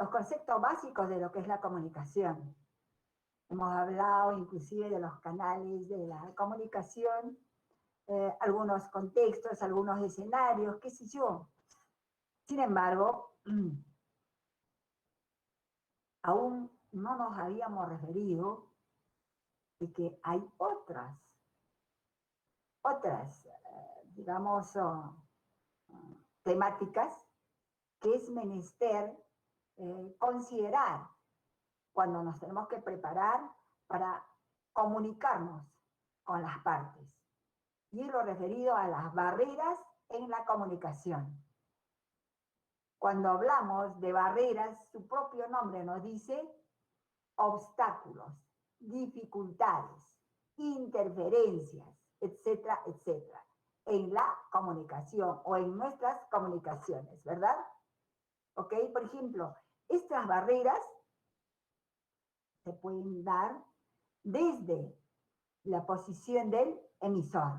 los conceptos básicos de lo que es la comunicación. Hemos hablado inclusive de los canales de la comunicación, algunos contextos, algunos escenarios, qué sé yo. Sin embargo, aún no nos habíamos referido de que hay otras, digamos, temáticas que es menester considerar cuando nos tenemos que preparar para comunicarnos con las partes. Y es lo referido a las barreras en la comunicación. Cuando hablamos de barreras, su propio nombre nos dice obstáculos, dificultades, interferencias, etcétera, etcétera, en la comunicación o en nuestras comunicaciones, ¿verdad? ¿Ok? Por ejemplo, estas barreras se pueden dar desde la posición del emisor.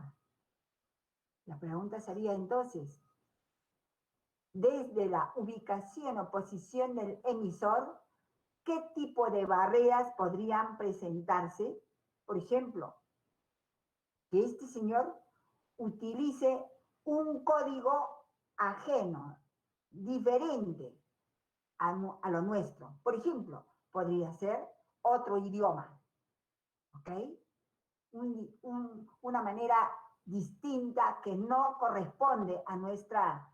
La pregunta sería entonces, desde la ubicación o posición del emisor, ¿qué tipo de barreras podrían presentarse? Por ejemplo, que este señor utilice un código ajeno, diferente a lo nuestro. Por ejemplo, podría ser otro idioma, ¿ok? Una manera distinta que no corresponde a nuestra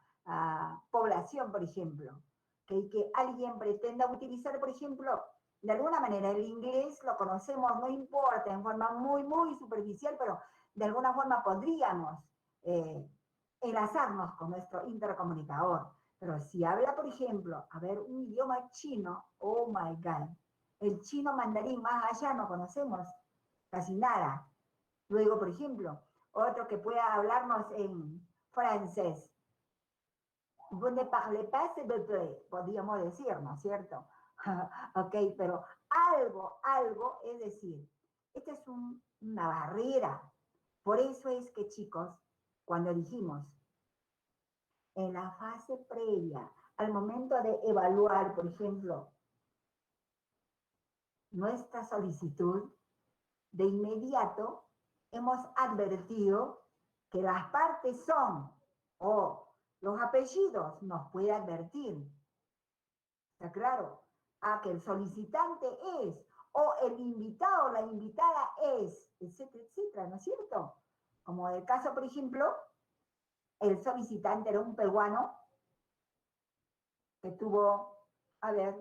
población, por ejemplo. Que alguien pretenda utilizar, por ejemplo, de alguna manera el inglés lo conocemos, no importa, en forma muy, muy superficial, pero de alguna forma podríamos enlazarnos con nuestro intercomunicador. Pero si habla, por ejemplo, a ver, un idioma chino, oh my God, el chino mandarín más allá no conocemos casi nada. Luego, por ejemplo, otro que pueda hablarnos en francés. Vous ne parlez pas, s'il vous plaît, podríamos decir, ¿no es cierto? Ok, pero algo, es decir, esta es una barrera. Por eso es que, chicos, cuando dijimos, en la fase previa, al momento de evaluar, por ejemplo, nuestra solicitud, de inmediato hemos advertido que las partes son, o los apellidos nos puede advertir, ¿está claro? A que el solicitante es, o el invitado o la invitada es, etcétera, etcétera, ¿no es cierto? Como el caso, por ejemplo, el solicitante era un peruano que tuvo, a ver,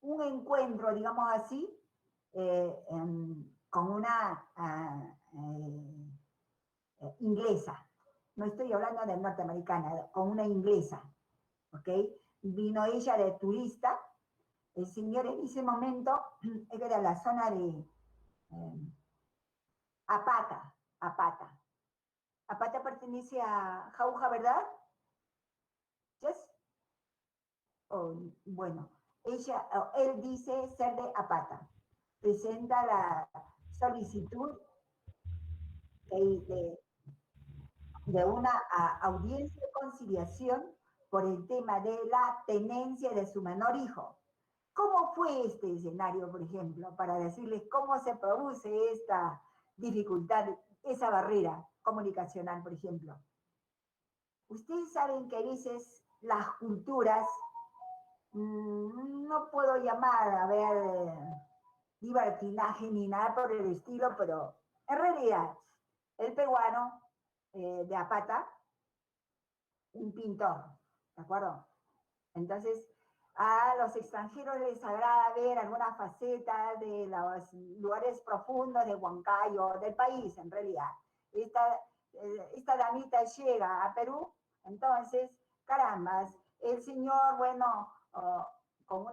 un encuentro, digamos así, con una inglesa. No estoy hablando de norteamericana, con una inglesa, ¿ok? Vino ella de turista. El señor en ese momento era la zona de Apata, Apata. Apata pertenece a Jauja, ¿verdad? ¿Yes? Bueno, él dice ser de Apata. Presenta la solicitud de una audiencia de conciliación por el tema de la tenencia de su menor hijo. ¿Cómo fue este escenario, por ejemplo, para decirles cómo se produce esta dificultad, esa barrera comunicacional, por ejemplo? Ustedes saben que a veces las culturas, no puedo llamar a ver libertinaje ni nada por el estilo, pero en realidad el peruano de Apata, un pintor, ¿de acuerdo? Entonces, a los extranjeros les agrada ver alguna faceta de los lugares profundos de Huancayo, del país, en realidad. Esta damita llega a Perú, entonces, carambas, el señor, bueno, con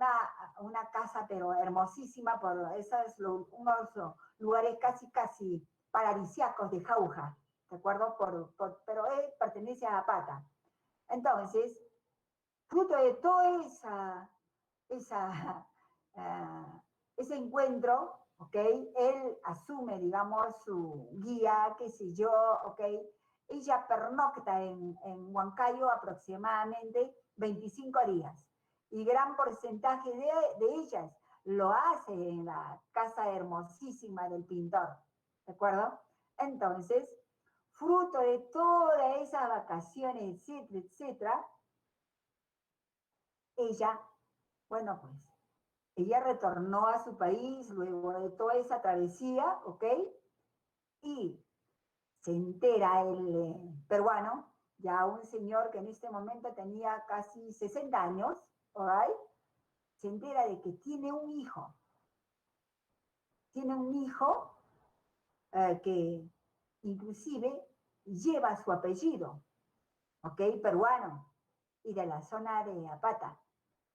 una casa, pero hermosísima, por esos unos lugares casi paradisíacos de Jauja, ¿de acuerdo? Pero él pertenece a Apata. Entonces, fruto de todo ese encuentro, ¿ok? Él asume, digamos, su guía, qué sé yo, ¿ok? Ella pernocta en Huancayo aproximadamente 25 días. y gran porcentaje de ellas lo hace en la casa hermosísima del pintor, ¿de acuerdo? Entonces, fruto de todas esas vacaciones, etcétera, etcétera, ella, bueno, pues, ella retornó a su país luego de toda esa travesía, ¿ok? Y se entera el peruano, ya un señor que en este momento tenía casi 60 años, ¿right? Se entera de que tiene un hijo. Tiene un hijo que inclusive lleva su apellido, ¿ok? Peruano, y de la zona de Apata.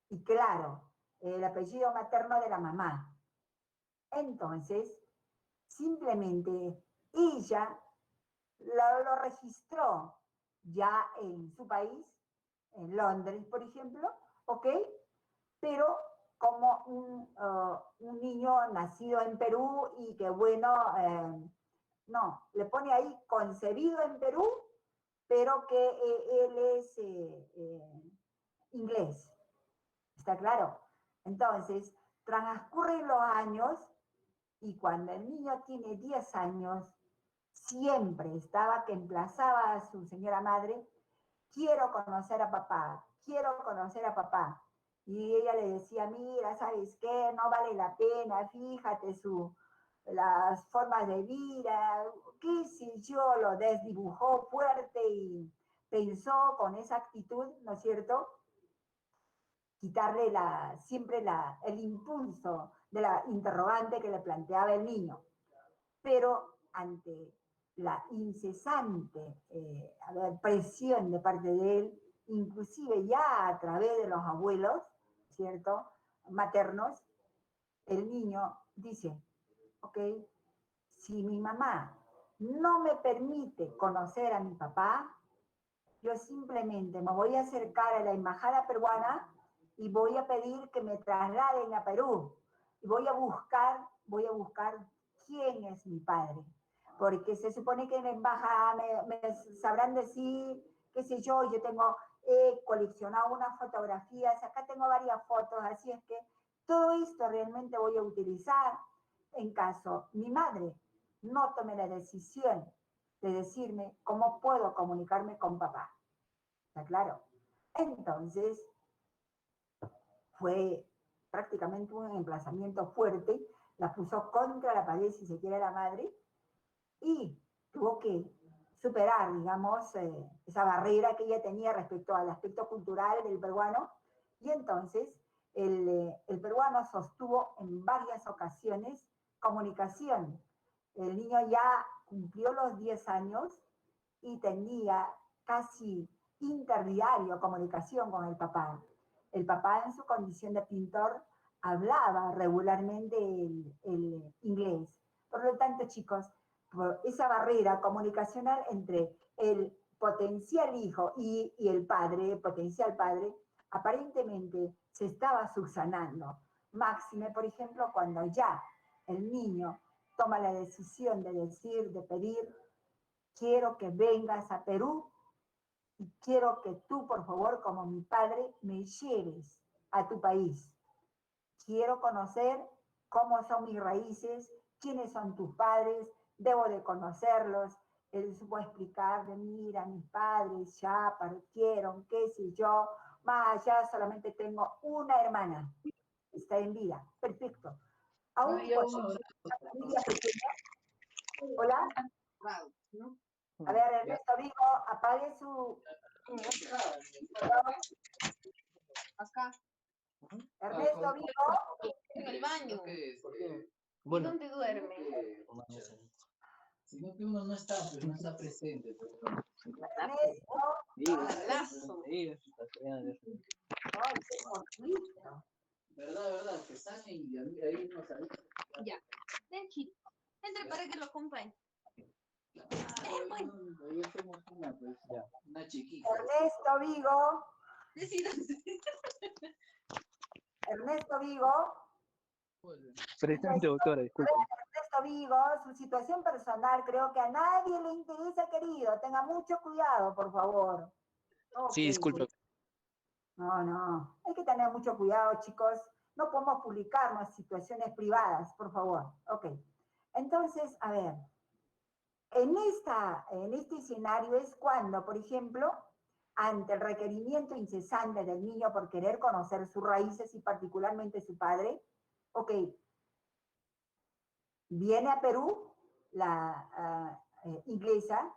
Y claro, el apellido materno de la mamá. Entonces, simplemente ella lo registró ya en su país, en Londres, por ejemplo, ¿ok? Pero como un niño nacido en Perú y que, bueno, no, le pone ahí concebido en Perú, pero que él es inglés, ¿está claro? Entonces, transcurren los años y cuando el niño tiene 10 años, siempre estaba que emplazaba a su señora madre, quiero conocer a papá, quiero conocer a papá. Y ella le decía, mira, ¿sabes qué? No vale la pena, fíjate las formas de vida, qué sé yo, lo desdibujó fuerte y pensó con esa actitud, ¿no es cierto? Quitarle siempre el impulso de la interrogante que le planteaba el niño. Pero ante la incesante presión de parte de él, inclusive ya a través de los abuelos, ¿cierto? Maternos, el niño dice, ok, si mi mamá no me permite conocer a mi papá, yo simplemente me voy a acercar a la embajada peruana y voy a pedir que me trasladen a Perú. Y voy a buscar quién es mi padre. Porque se supone que en la embajada me sabrán decir, qué sé yo tengo coleccionado unas fotografías, acá tengo varias fotos, así es que todo esto realmente voy a utilizar en caso mi madre no tome la decisión de decirme cómo puedo comunicarme con papá. ¿Está claro? Entonces, fue prácticamente un emplazamiento fuerte, la puso contra la pared, si se quiere, la madre, y tuvo que superar, digamos, esa barrera que ella tenía respecto al aspecto cultural del peruano, y entonces el peruano sostuvo en varias ocasiones comunicación. El niño ya cumplió los 10 años y tenía casi interdiario comunicación con el papá. El papá en su condición de pintor hablaba regularmente el inglés. Por lo tanto, chicos, por esa barrera comunicacional entre el potencial hijo y el padre, el potencial padre, aparentemente se estaba subsanando. Máxime, por ejemplo, cuando ya el niño toma la decisión de decir, de pedir, quiero que vengas a Perú y quiero que tú, por favor, como mi padre, me lleves a tu país. Quiero conocer cómo son mis raíces, quiénes son tus padres, debo de conocerlos. Él supo explicar de, mira, mis padres ya partieron, qué sé yo, más allá solamente tengo una hermana, está en vida, perfecto. Aún cuando una familia pequeña, hola, a ver, Ernesto Vigo, apague su... Acá. Ernesto Vigo. En el baño. Bueno. ¿Dónde duerme? Sino que uno no está, pero no está presente. Pero... Ernesto. Lazo. Ay, qué bonito. Verdad, que sale y ahí no sale. Ya. Ven, chico. Entra para que lo acompañe. Bueno. Ahí hacemos una, pues, ya. Una chiquita. Ernesto Vigo. Decídase. Ernesto Vigo. Presente, doctora, disculpe. Ernesto Vigo, su situación personal creo que a nadie le interesa, querido. Tenga mucho cuidado, por favor. Sí, Okay. disculpe. No, no. Hay que tener mucho cuidado, chicos. No podemos publicarnos situaciones privadas, por favor. Ok. Entonces, a ver, en este escenario es cuando, por ejemplo, ante el requerimiento incesante del niño por querer conocer sus raíces y particularmente su padre, ok, viene a Perú la inglesa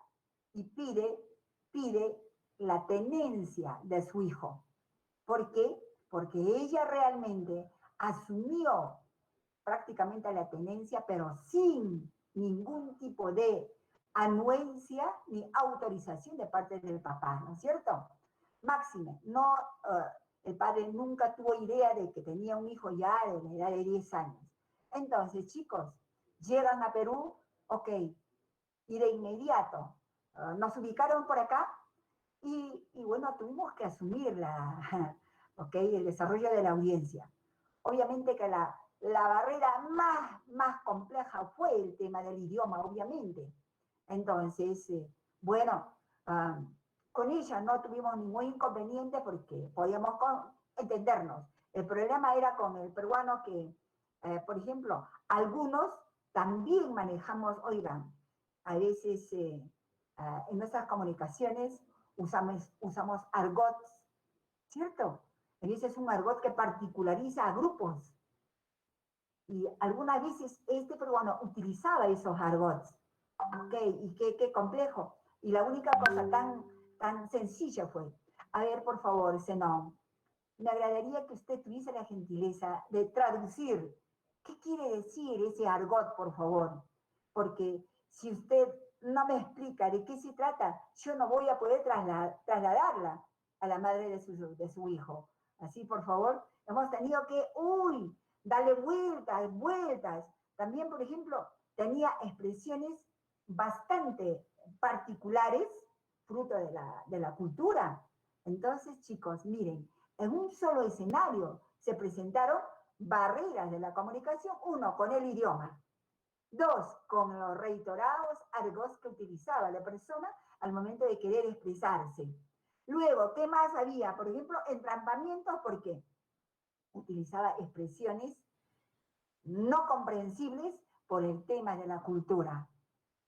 y pide la tenencia de su hijo. ¿Por qué? Porque ella realmente asumió prácticamente la tenencia, pero sin ningún tipo de anuencia ni autorización de parte del papá, ¿no es cierto? Máxime, no, el padre nunca tuvo idea de que tenía un hijo ya de la edad de 10 años. Entonces, chicos, llegan a Perú, ok, y de inmediato nos ubicaron por acá y bueno, tuvimos que asumir okay, el desarrollo de la audiencia. Obviamente que la barrera más compleja fue el tema del idioma, obviamente. Entonces, bueno, con ella no tuvimos ningún inconveniente porque podíamos entendernos. El problema era con el peruano que, por ejemplo, algunos también manejamos, oigan, a veces en nuestras comunicaciones usamos argots, ¿cierto? A veces es un argot que particulariza a grupos. Y algunas veces este peruano utilizaba esos argots. Ok, y qué complejo. Y la única cosa tan sencilla fue, a ver, por favor, Zenón, me agradaría que usted tuviese la gentileza de traducir qué quiere decir ese argot, por favor. Porque si usted no me explica de qué se trata, yo no voy a poder trasladarla a la madre de su hijo. Así, por favor, hemos tenido que, darle vueltas. También, por ejemplo, tenía expresiones bastante particulares, fruto de la cultura. Entonces, chicos, miren, en un solo escenario se presentaron barreras de la comunicación, uno, con el idioma, dos, con los reiterados argos que utilizaba la persona al momento de querer expresarse. Luego, ¿qué más había? Por ejemplo, entrampamientos, porque utilizaba expresiones no comprensibles por el tema de la cultura.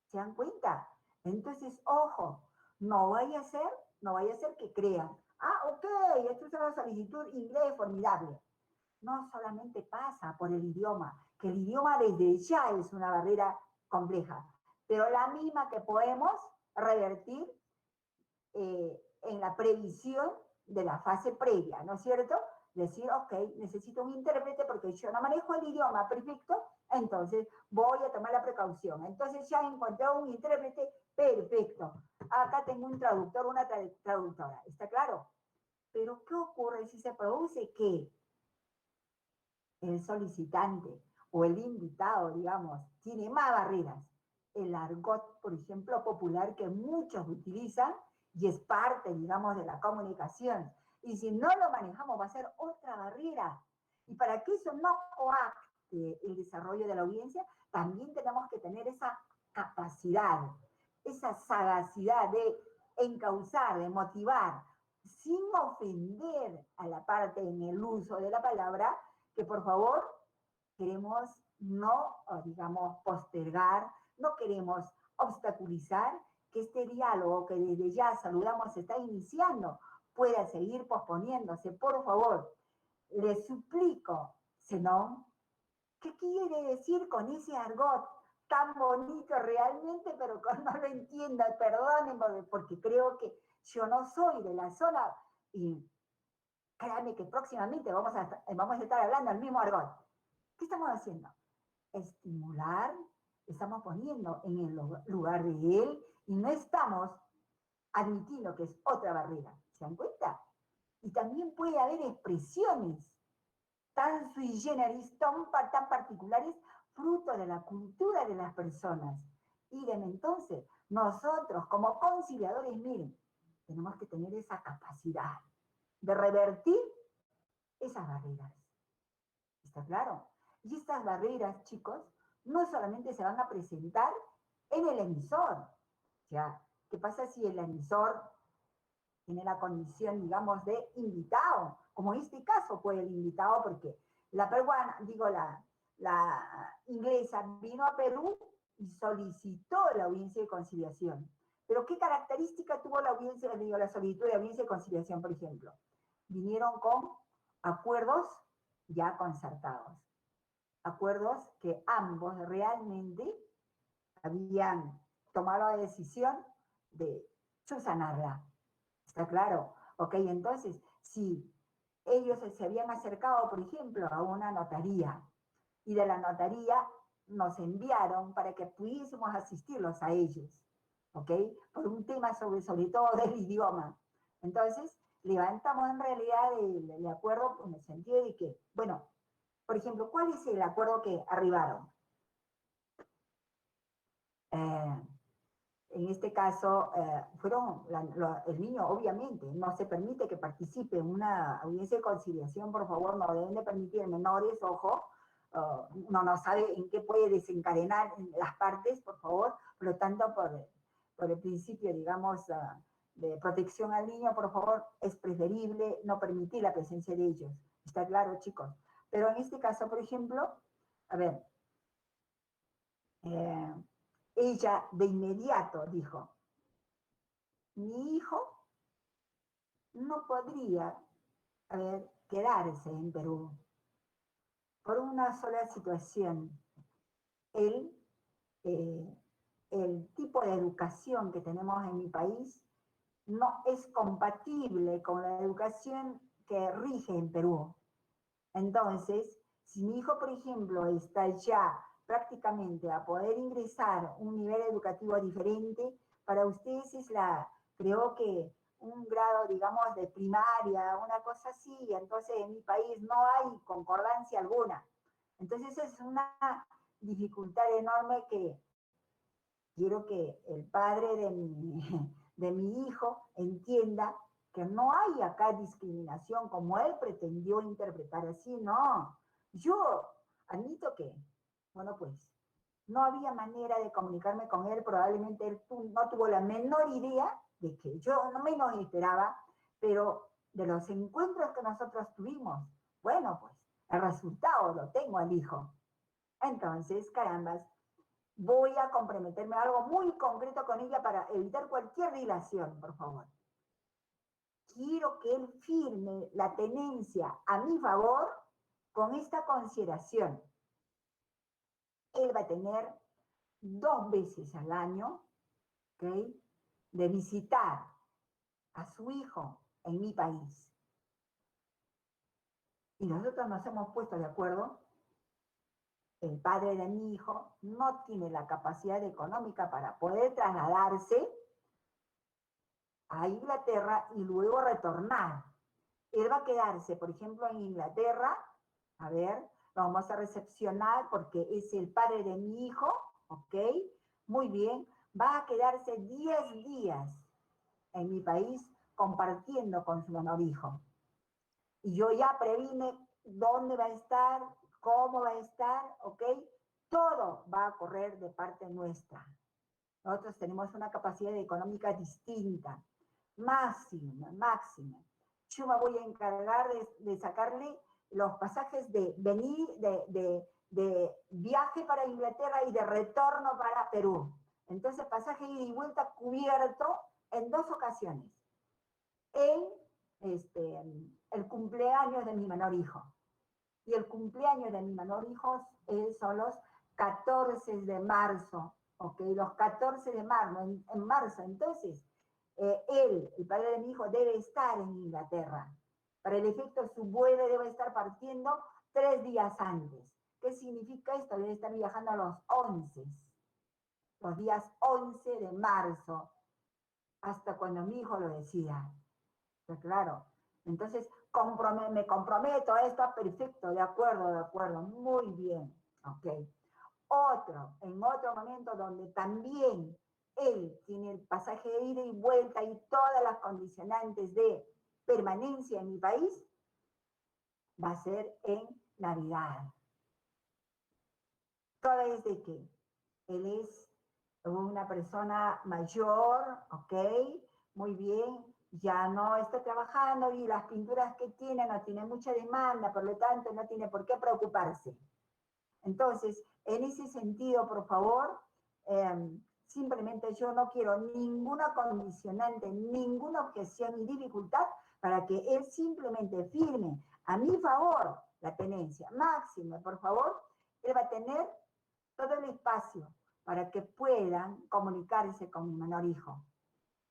¿Se dan cuenta? Entonces, ojo, no vaya a ser que crean, ok, esto es una solicitud inglés formidable. No solamente pasa por el idioma, que el idioma desde ya es una barrera compleja, pero la misma que podemos revertir en la previsión de la fase previa, ¿no es cierto? Decir, ok, necesito un intérprete porque yo no manejo el idioma perfecto, entonces voy a tomar la precaución. Entonces ya encontré un intérprete perfecto. Acá tengo un traductor, una traductora, ¿está claro? Pero ¿qué ocurre si se produce que el solicitante o el invitado, digamos, tiene más barreras? El argot, por ejemplo, popular que muchos utilizan y es parte, digamos, de la comunicación. Y si no lo manejamos va a ser otra barrera. Y para que eso no coacte el desarrollo de la audiencia, también tenemos que tener esa capacidad, esa sagacidad de encauzar, de motivar, sin ofender a la parte en el uso de la palabra, que por favor queremos no, digamos, postergar, no queremos obstaculizar que este diálogo que desde ya saludamos se está iniciando pueda seguir posponiéndose. Por favor, les suplico, Zenón, ¿qué quiere decir con ese argot tan bonito realmente, pero que no lo entienda? Perdónenme, porque creo que yo no soy de la zona y créanme que próximamente vamos a estar hablando el mismo argot. ¿Qué estamos haciendo? Estimular, estamos poniendo en el lugar de él y no estamos admitiendo que es otra barrera. ¿Se dan cuenta? Y también puede haber expresiones tan sui generis, tan particulares, fruto de la cultura de las personas. Y entonces, nosotros como conciliadores, miren, tenemos que tener esa capacidad de revertir esas barreras. ¿Está claro? Y estas barreras, chicos, no solamente se van a presentar en el emisor. O sea, ¿qué pasa si el emisor tiene la condición, digamos, de invitado, como en este caso fue el invitado, porque la peruana, digo, la inglesa vino a Perú y solicitó la audiencia de conciliación. Pero ¿qué característica tuvo la audiencia, digo, la solicitud de audiencia de conciliación, por ejemplo? Vinieron con acuerdos ya concertados, acuerdos que ambos realmente habían tomado la decisión de subsanarla. ¿Está claro? Ok, entonces, si ellos se habían acercado, por ejemplo, a una notaría, y de la notaría nos enviaron para que pudiésemos asistirlos a ellos, ¿ok? Por un tema sobre todo del idioma. Entonces, levantamos en realidad el acuerdo en el sentido de que, bueno, por ejemplo, ¿cuál es el acuerdo que arribaron? En este caso, el niño, obviamente, no se permite que participe en una audiencia de conciliación, por favor, no deben de permitir menores, ojo, no sabe en qué puede desencadenar las partes, por favor, por lo tanto, por el principio, digamos, de protección al niño, por favor, es preferible no permitir la presencia de ellos. ¿Está claro, chicos? Pero en este caso, por ejemplo, a ver, ella de inmediato dijo, mi hijo no podría, quedarse en Perú por una sola situación. El tipo de educación que tenemos en mi país no es compatible con la educación que rige en Perú. Entonces, si mi hijo, por ejemplo, está ya prácticamente a poder ingresar un nivel educativo diferente, para ustedes es creo que un grado, digamos, de primaria, una cosa así, entonces en mi país no hay concordancia alguna. Entonces es una dificultad enorme que quiero que el padre de mi hijo entienda que no hay acá discriminación como él pretendió interpretar así, no. Yo admito que, bueno, pues, no había manera de comunicarme con él, probablemente él no tuvo la menor idea de que yo no menos esperaba, pero de los encuentros que nosotros tuvimos, bueno, pues, el resultado lo tengo al hijo. Entonces, carambas, voy a comprometerme a algo muy concreto con ella para evitar cualquier dilación, por favor. Quiero que él firme la tenencia a mi favor con esta consideración. Él va a tener 2 veces al año, ¿ok?, de visitar a su hijo en mi país. Y nosotros nos hemos puesto de acuerdo. El padre de mi hijo no tiene la capacidad económica para poder trasladarse a Inglaterra y luego retornar. Él va a quedarse, por ejemplo, en Inglaterra, a ver, lo vamos a recepcionar porque es el padre de mi hijo, ¿ok? Muy bien, va a quedarse 10 días en mi país compartiendo con su menor hijo. Y yo ya previne dónde va a estar, cómo va a estar, ¿ok? Todo va a correr de parte nuestra. Nosotros tenemos una capacidad económica distinta, máxima. Yo me voy a encargar de sacarle los pasajes de venir, de viaje para Inglaterra y de retorno para Perú. Entonces, pasaje ida y vuelta cubierto en 2 ocasiones. En el cumpleaños de mi menor hijo. Y el cumpleaños de mi menor hijo son los 14 de marzo, ¿ok? Los 14 de marzo, en marzo. Entonces, él, el padre de mi hijo, debe estar en Inglaterra. Para el efecto, su vuelo debe estar partiendo 3 días antes. ¿Qué significa esto? Debe estar viajando a los 11, los días 11 de marzo, hasta cuando mi hijo lo decida. ¿Está claro? Entonces, me comprometo a esto, perfecto, de acuerdo, muy bien, ok. En otro momento donde también él tiene el pasaje de ida y vuelta y todas las condicionantes de permanencia en mi país, va a ser en Navidad. Toda vez de que él es una persona mayor, ok, muy bien, ya no está trabajando y las pinturas que tiene no tienen mucha demanda, por lo tanto no tiene por qué preocuparse. Entonces, en ese sentido, por favor, simplemente yo no quiero ninguna condicionante, ninguna objeción y dificultad para que él simplemente firme a mi favor la tenencia. Máximo, por favor, él va a tener todo el espacio para que puedan comunicarse con mi menor hijo.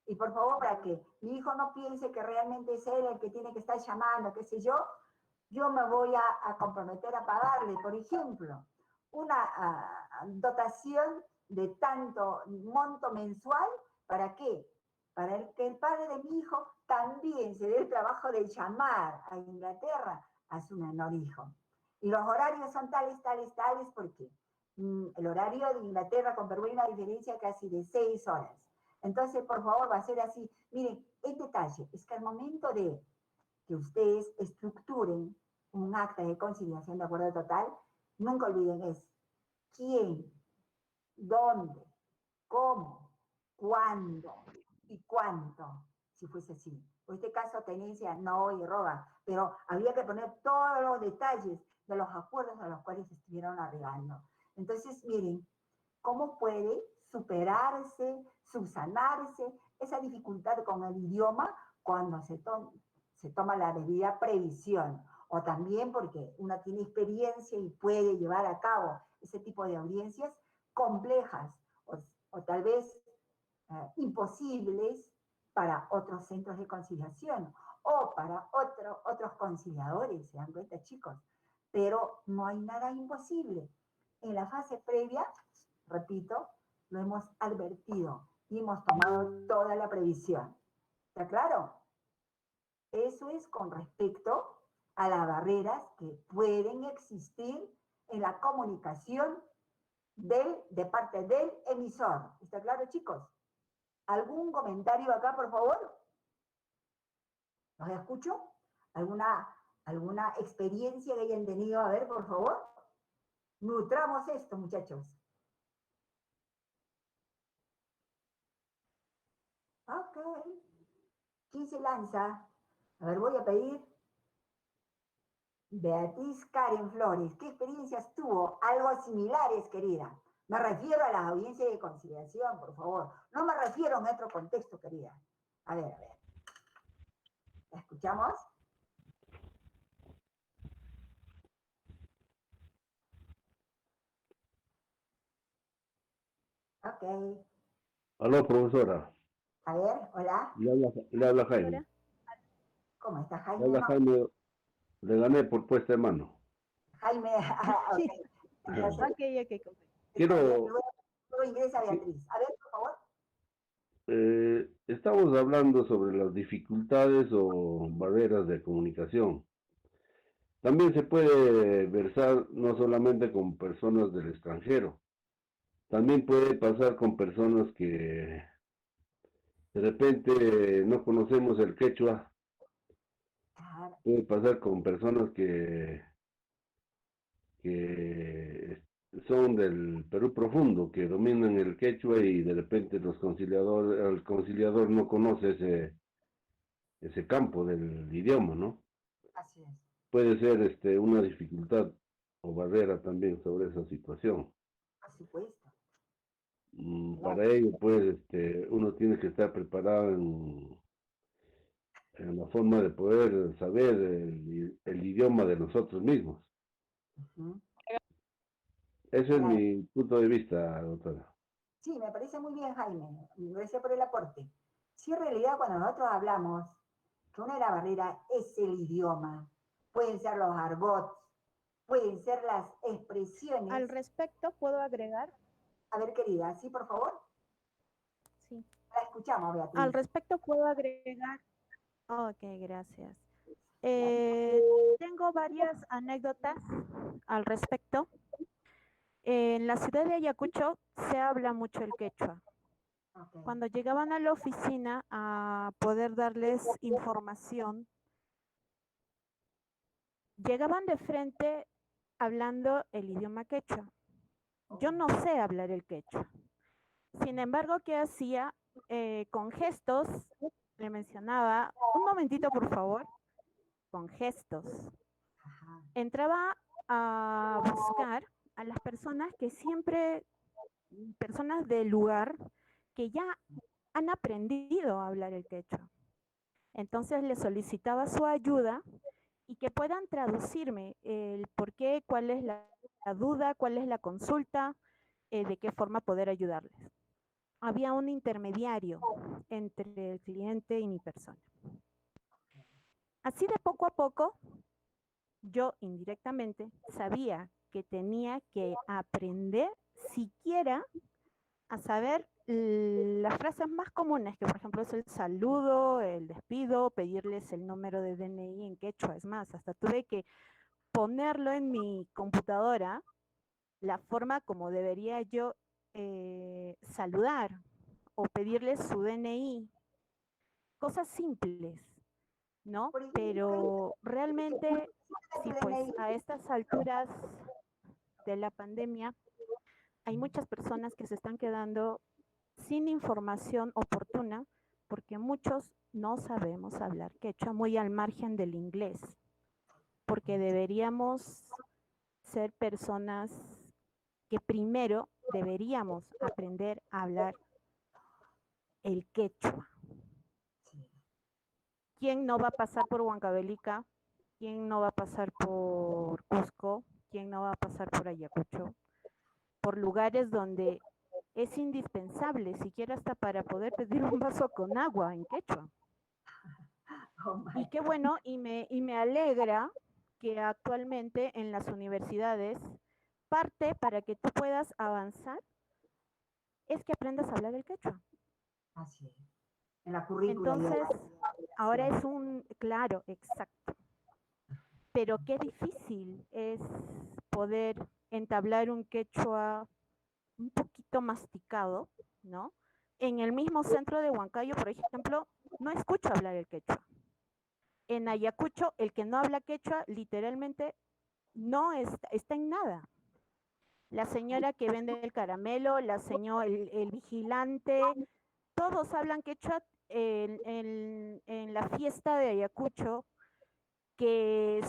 Y por favor, para que mi hijo no piense que realmente es él el que tiene que estar llamando, qué sé yo me voy a comprometer a pagarle, por ejemplo, una dotación de tanto monto mensual, ¿para qué? Para que el padre de mi hijo también se dé el trabajo de llamar a Inglaterra a su menor hijo. Y los horarios son tales, porque el horario de Inglaterra con Perú hay una diferencia casi de 6 horas. Entonces, por favor, va a ser así. Miren, el detalle es que al momento de que ustedes estructuren un acta de conciliación de acuerdo total, nunca olviden es quién, dónde, cómo, cuándo y cuánto, si fuese así. En este caso, tenencia no y roba, pero había que poner todos los detalles de los acuerdos a los cuales se estuvieron arribando. Entonces, miren, ¿cómo puede superarse, subsanarse esa dificultad con el idioma cuando se toma la debida previsión? O también porque uno tiene experiencia y puede llevar a cabo ese tipo de audiencias complejas o tal vez imposibles para otros centros de conciliación o para otros conciliadores, ¿se dan cuenta, chicos? Pero no hay nada imposible. En la fase previa, repito, lo hemos advertido y hemos tomado toda la previsión. ¿Está claro? Eso es con respecto a las barreras que pueden existir en la comunicación de parte del emisor. ¿Está claro, chicos? ¿Algún comentario acá, por favor? ¿Los escucho? ¿Alguna experiencia que hayan tenido? A ver, por favor. Nutramos esto, muchachos. Ok. ¿Quién se lanza? A ver, voy a pedir Beatriz Karen Flores. ¿Qué experiencias tuvo? Algo similares, querida. Me refiero a las audiencias de conciliación, por favor. No me refiero en otro contexto, querida. A ver. ¿La escuchamos? Ok. Aló, profesora. A ver, hola. Le habla Jaime. ¿Cómo está, Jaime? Le habla Jaime. Le gané por puesta de mano. Jaime, ok. Entonces, Ok. luego ingresa Beatriz. A ver, por favor. Estamos hablando sobre las dificultades o barreras de comunicación. También se puede versar no solamente con personas del extranjero, también puede pasar con personas que de repente no conocemos el quechua, puede pasar con personas que son del Perú profundo, que dominan el quechua y de repente el conciliador no conoce ese campo del idioma, ¿no? Así es. Puede ser una dificultad o barrera también sobre esa situación. Por supuesto. Para ello, pues, uno tiene que estar preparado en la forma de poder saber el idioma de nosotros mismos. Ese es mi punto de vista, doctora. Sí, me parece muy bien, Jaime. Gracias por el aporte. Sí, en realidad, cuando nosotros hablamos que una de las barreras es el idioma, pueden ser los argots, pueden ser las expresiones. Al respecto, ¿puedo agregar? A ver, querida, ¿sí, por favor? Sí. La escuchamos, Beatriz. Al respecto, ¿puedo agregar? Ok, gracias. Tengo varias anécdotas al respecto. En la ciudad de Ayacucho se habla mucho el quechua. Okay. Cuando llegaban a la oficina a poder darles información, llegaban de frente hablando el idioma quechua. Yo no sé hablar el quechua. Sin embargo, ¿qué hacía? Con gestos le mencionaba, un momentito por favor, con gestos. Ajá. Entraba a buscar a las personas que siempre, personas del lugar, que ya han aprendido a hablar el quechua. Entonces le solicitaba su ayuda y que puedan traducirme el por qué, cuál es la duda, cuál es la consulta, de qué forma poder ayudarles. Había un intermediario entre el cliente y mi persona. Así de poco a poco, yo indirectamente sabía que tenía que aprender siquiera a saber las frases más comunes, que por ejemplo es el saludo, el despido, pedirles el número de DNI en quechua. Es más, hasta tuve que ponerlo en mi computadora, la forma como debería yo saludar o pedirles su DNI. Cosas simples, ¿no? Por ejemplo, Pero realmente, sí, tu pues DNI. a estas alturas de la pandemia, hay muchas personas que se están quedando sin información oportuna porque muchos no sabemos hablar quechua, muy al margen del inglés, porque deberíamos ser personas que primero deberíamos aprender a hablar el quechua. ¿Quién no va a pasar por Huancavelica? ¿Quién no va a pasar por Cusco? ¿Quién no va a pasar por Ayacucho? Por lugares donde es indispensable, siquiera hasta para poder pedir un vaso con agua en quechua. Oh Y qué bueno, y me alegra que actualmente en las universidades parte para que tú puedas avanzar es que aprendas a hablar el quechua. Así es. En la currícula. Entonces, ahora es un, claro, exacto. Pero qué difícil es poder entablar un quechua un poquito masticado, ¿no? En el mismo centro de Huancayo, por ejemplo, no escucho hablar el quechua. En Ayacucho, el que no habla quechua, literalmente no está en nada. La señora que vende el caramelo, la señora, el vigilante, todos hablan quechua en la fiesta de Ayacucho, que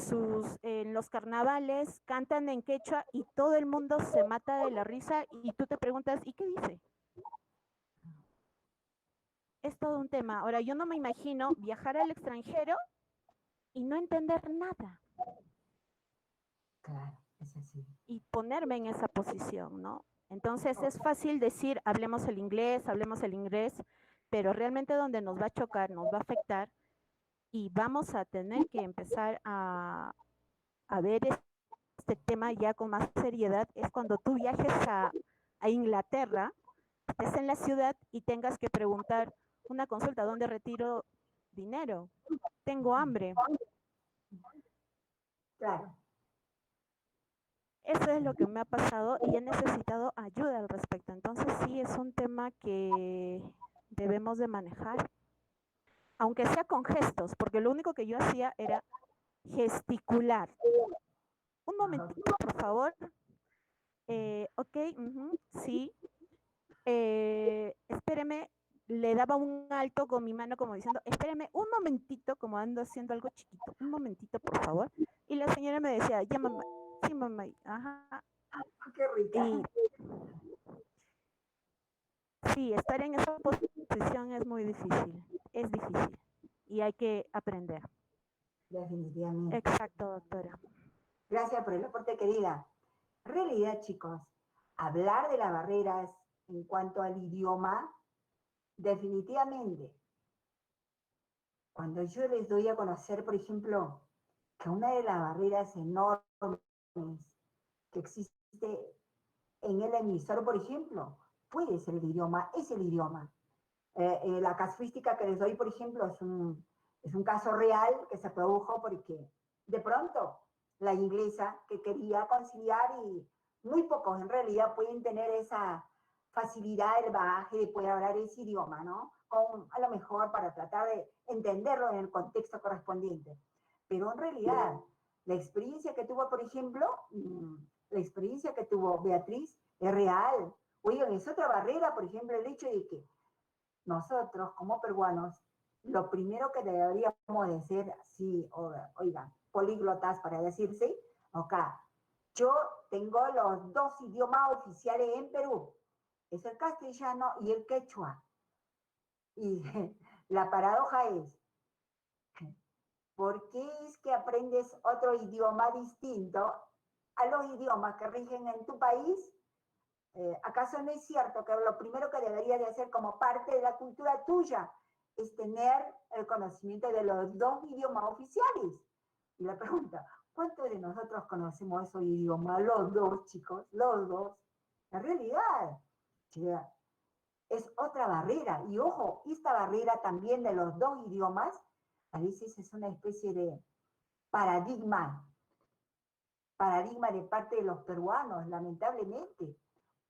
en los carnavales cantan en quechua y todo el mundo se mata de la risa y tú te preguntas, ¿y qué dice? Es todo un tema. Ahora, yo no me imagino viajar al extranjero y no entender nada. Claro, es así. Y ponerme en esa posición, ¿no? Entonces es fácil decir, hablemos el inglés, pero realmente donde nos va a chocar, nos va a afectar y vamos a tener que empezar a ver este tema ya con más seriedad, es cuando tú viajes a Inglaterra, estés en la ciudad y tengas que preguntar una consulta, ¿dónde retiro dinero? Tengo hambre. Claro. Eso es lo que me ha pasado y he necesitado ayuda al respecto. Entonces sí, es un tema que debemos de manejar, aunque sea con gestos, porque lo único que yo hacía era gesticular. Un momentito, por favor. Ok, sí. Espéreme, le daba un alto con mi mano como diciendo, espéreme un momentito, como ando haciendo algo chiquito, un momentito, por favor. Y la señora me decía, ya mamá, sí mamá, ajá. Qué rica. Y sí, estar en esa posición es muy difícil, es difícil y hay que aprender. Definitivamente. Exacto, doctora. Gracias por el aporte, querida. En realidad, chicos, hablar de las barreras en cuanto al idioma, definitivamente, cuando yo les doy a conocer, por ejemplo, que una de las barreras enormes que existe en el emisor, por ejemplo, puede ser el idioma, es el idioma. La casuística que les doy, por ejemplo, es un caso real que se produjo porque de pronto la inglesa que quería conciliar y muy pocos en realidad pueden tener esa facilidad, el bagaje de poder hablar ese idioma, ¿no? A lo mejor para tratar de entenderlo en el contexto correspondiente. Pero en realidad, la experiencia que tuvo, por ejemplo, la experiencia que tuvo Beatriz es real. Oigan, es otra barrera, por ejemplo, el hecho de que nosotros como peruanos lo primero que deberíamos decir, sí, oigan, políglotas para decirse, acá, yo tengo los dos idiomas oficiales en Perú, es el castellano y el quechua. Y la paradoja es, ¿por qué es que aprendes otro idioma distinto a los idiomas que rigen en tu país? ¿Acaso no es cierto que lo primero que deberías de hacer como parte de la cultura tuya es tener el conocimiento de los dos idiomas oficiales? Y la pregunta, ¿cuántos de nosotros conocemos esos idiomas? Los dos, chicos, los dos. En realidad, es otra barrera. Y ojo, esta barrera también de los dos idiomas, a veces es una especie de paradigma de parte de los peruanos, lamentablemente.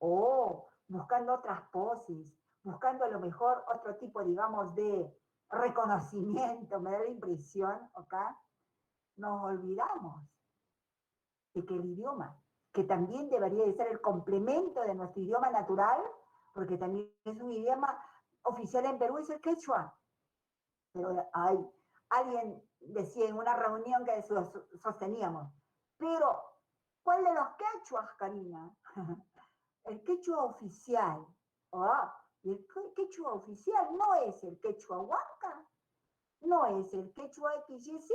O buscando otras poses, buscando a lo mejor otro tipo, digamos, de reconocimiento, me da la impresión, ¿ok? Nos olvidamos de que el idioma, que también debería de ser el complemento de nuestro idioma natural, porque también es un idioma oficial en Perú, es el quechua. Pero alguien decía en una reunión que sosteníamos, pero ¿cuál de los quechuas, Karina? El quechua oficial. Y el quechua oficial no es el quechua huanca, no es el quechua XYZ,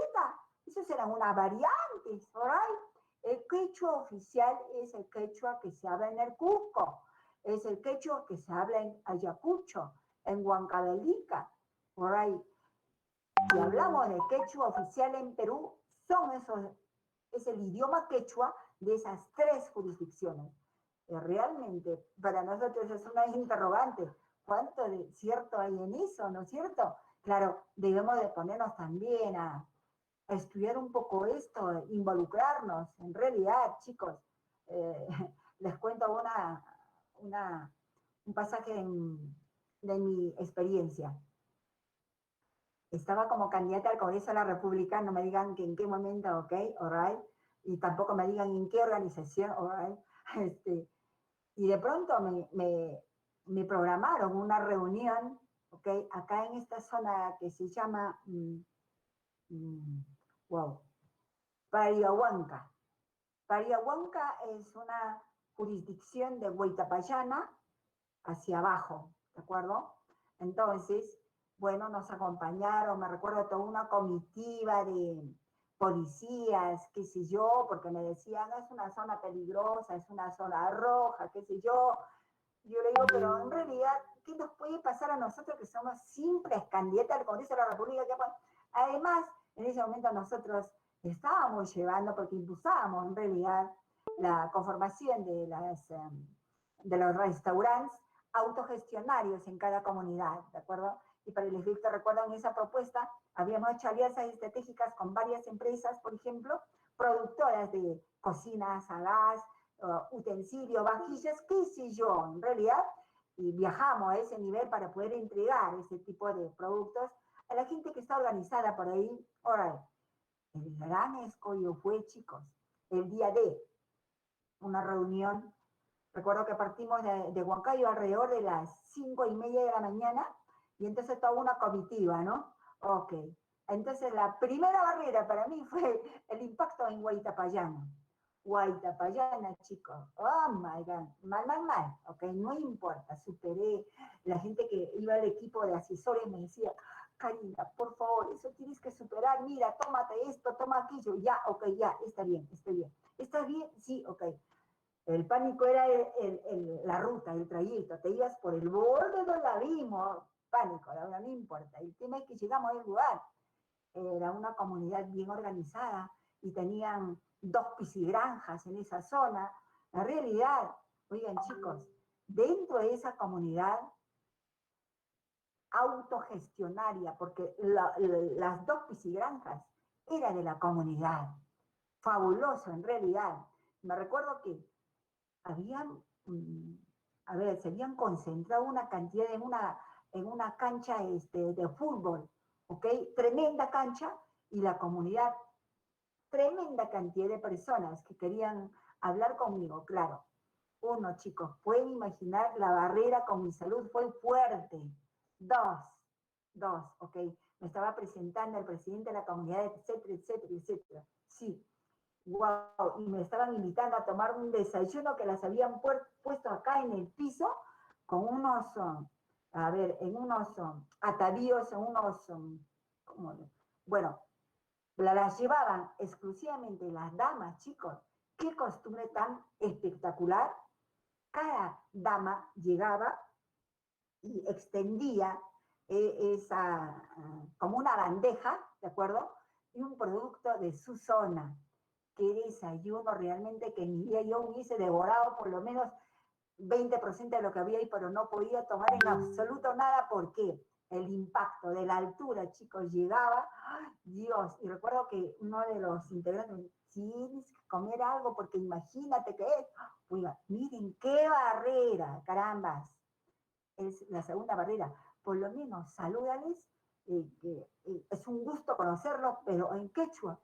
eso serán unas variantes, ¿right? El quechua oficial es el quechua que se habla en el Cusco, es el quechua que se habla en Ayacucho, en Huancavelica, ¿right? Si hablamos de quechua oficial en Perú, es el idioma quechua de esas tres jurisdicciones. Realmente, para nosotros es una interrogante. ¿Cuánto de cierto hay en eso, no es cierto? Claro, debemos de ponernos también a estudiar un poco esto, involucrarnos. En realidad, chicos, les cuento un pasaje de mi experiencia. Estaba como candidata al Congreso de la República, no me digan que en qué momento, ok, alright, y tampoco me digan en qué organización, alright, y de pronto me programaron una reunión, ok, acá en esta zona que se llama, Pariahuanca. Pariahuanca es una jurisdicción de Huaytapallana hacia abajo, ¿de acuerdo? Entonces, bueno, nos acompañaron, me recuerdo toda una comitiva de policías, qué sé yo, porque me decían, no es una zona peligrosa, es una zona roja, qué sé yo. Yo le digo, pero en realidad, ¿qué nos puede pasar a nosotros que somos simples candidatas al Congreso de la República? Además, en ese momento nosotros estábamos llevando, porque impulsábamos en realidad la conformación de los restaurantes autogestionarios en cada comunidad, ¿de acuerdo? Y para el efecto, recuerdan esa propuesta, habíamos hecho alianzas estratégicas con varias empresas, por ejemplo, productoras de cocinas a gas, utensilios, vajillas, qué sé yo, en realidad, y viajamos a ese nivel para poder entregar ese tipo de productos a la gente que está organizada por ahí. Alright, el gran escollo fue, chicos, el día de una reunión. Recuerdo que partimos de Huancayo alrededor de las 5:30 de la mañana y entonces toda una comitiva, ¿no? Ok. Entonces la primera barrera para mí fue el impacto en Huaytapallana. Huaytapallana, chicos. Oh my God. Mal. Ok, no importa. Superé. La gente que iba al equipo de asesores me decía, Karina, por favor, eso tienes que superar. Mira, tómate esto, toma aquello. Ya, ok, ya, está bien, está bien. ¿Estás bien? Sí, ok. El pánico era la ruta, el trayecto. Te ibas por el borde del abismo. Pánico, la verdad, no importa. El tema es que llegamos al lugar. Era una comunidad bien organizada y tenían 2 piscigranjas en esa zona. En realidad, oigan chicos, dentro de esa comunidad autogestionaria, porque las 2 piscigranjas eran de la comunidad. Fabuloso, en realidad. Me recuerdo que se habían concentrado una cantidad en una cancha de fútbol, ¿ok? Tremenda cancha y la comunidad, tremenda cantidad de personas que querían hablar conmigo, claro. Uno, chicos, pueden imaginar la barrera con mi salud fue fuerte. Dos, ¿ok? me estaba presentando el presidente de la comunidad, etcétera, etcétera, etcétera. Sí, wow, y me estaban invitando a tomar un desayuno que las habían puesto acá en el piso con unos, en unos atavíos, en unos, bueno, las llevaban exclusivamente las damas, chicos. Qué costumbre tan espectacular. Cada dama llegaba y extendía como una bandeja, ¿de acuerdo? Y un producto de su zona. Qué desayuno realmente que ni día yo hubiese devorado por lo menos 20% de lo que había ahí, pero no podía tomar en absoluto nada. ¿Por qué? El impacto de la altura, chicos, llegaba, ¡ay, Dios! Y recuerdo que uno de los integrantes, tienes que comer algo, porque imagínate que es, oiga, miren qué barrera, carambas, es la segunda barrera, por lo menos salúdales, es un gusto conocerlos, pero en quechua,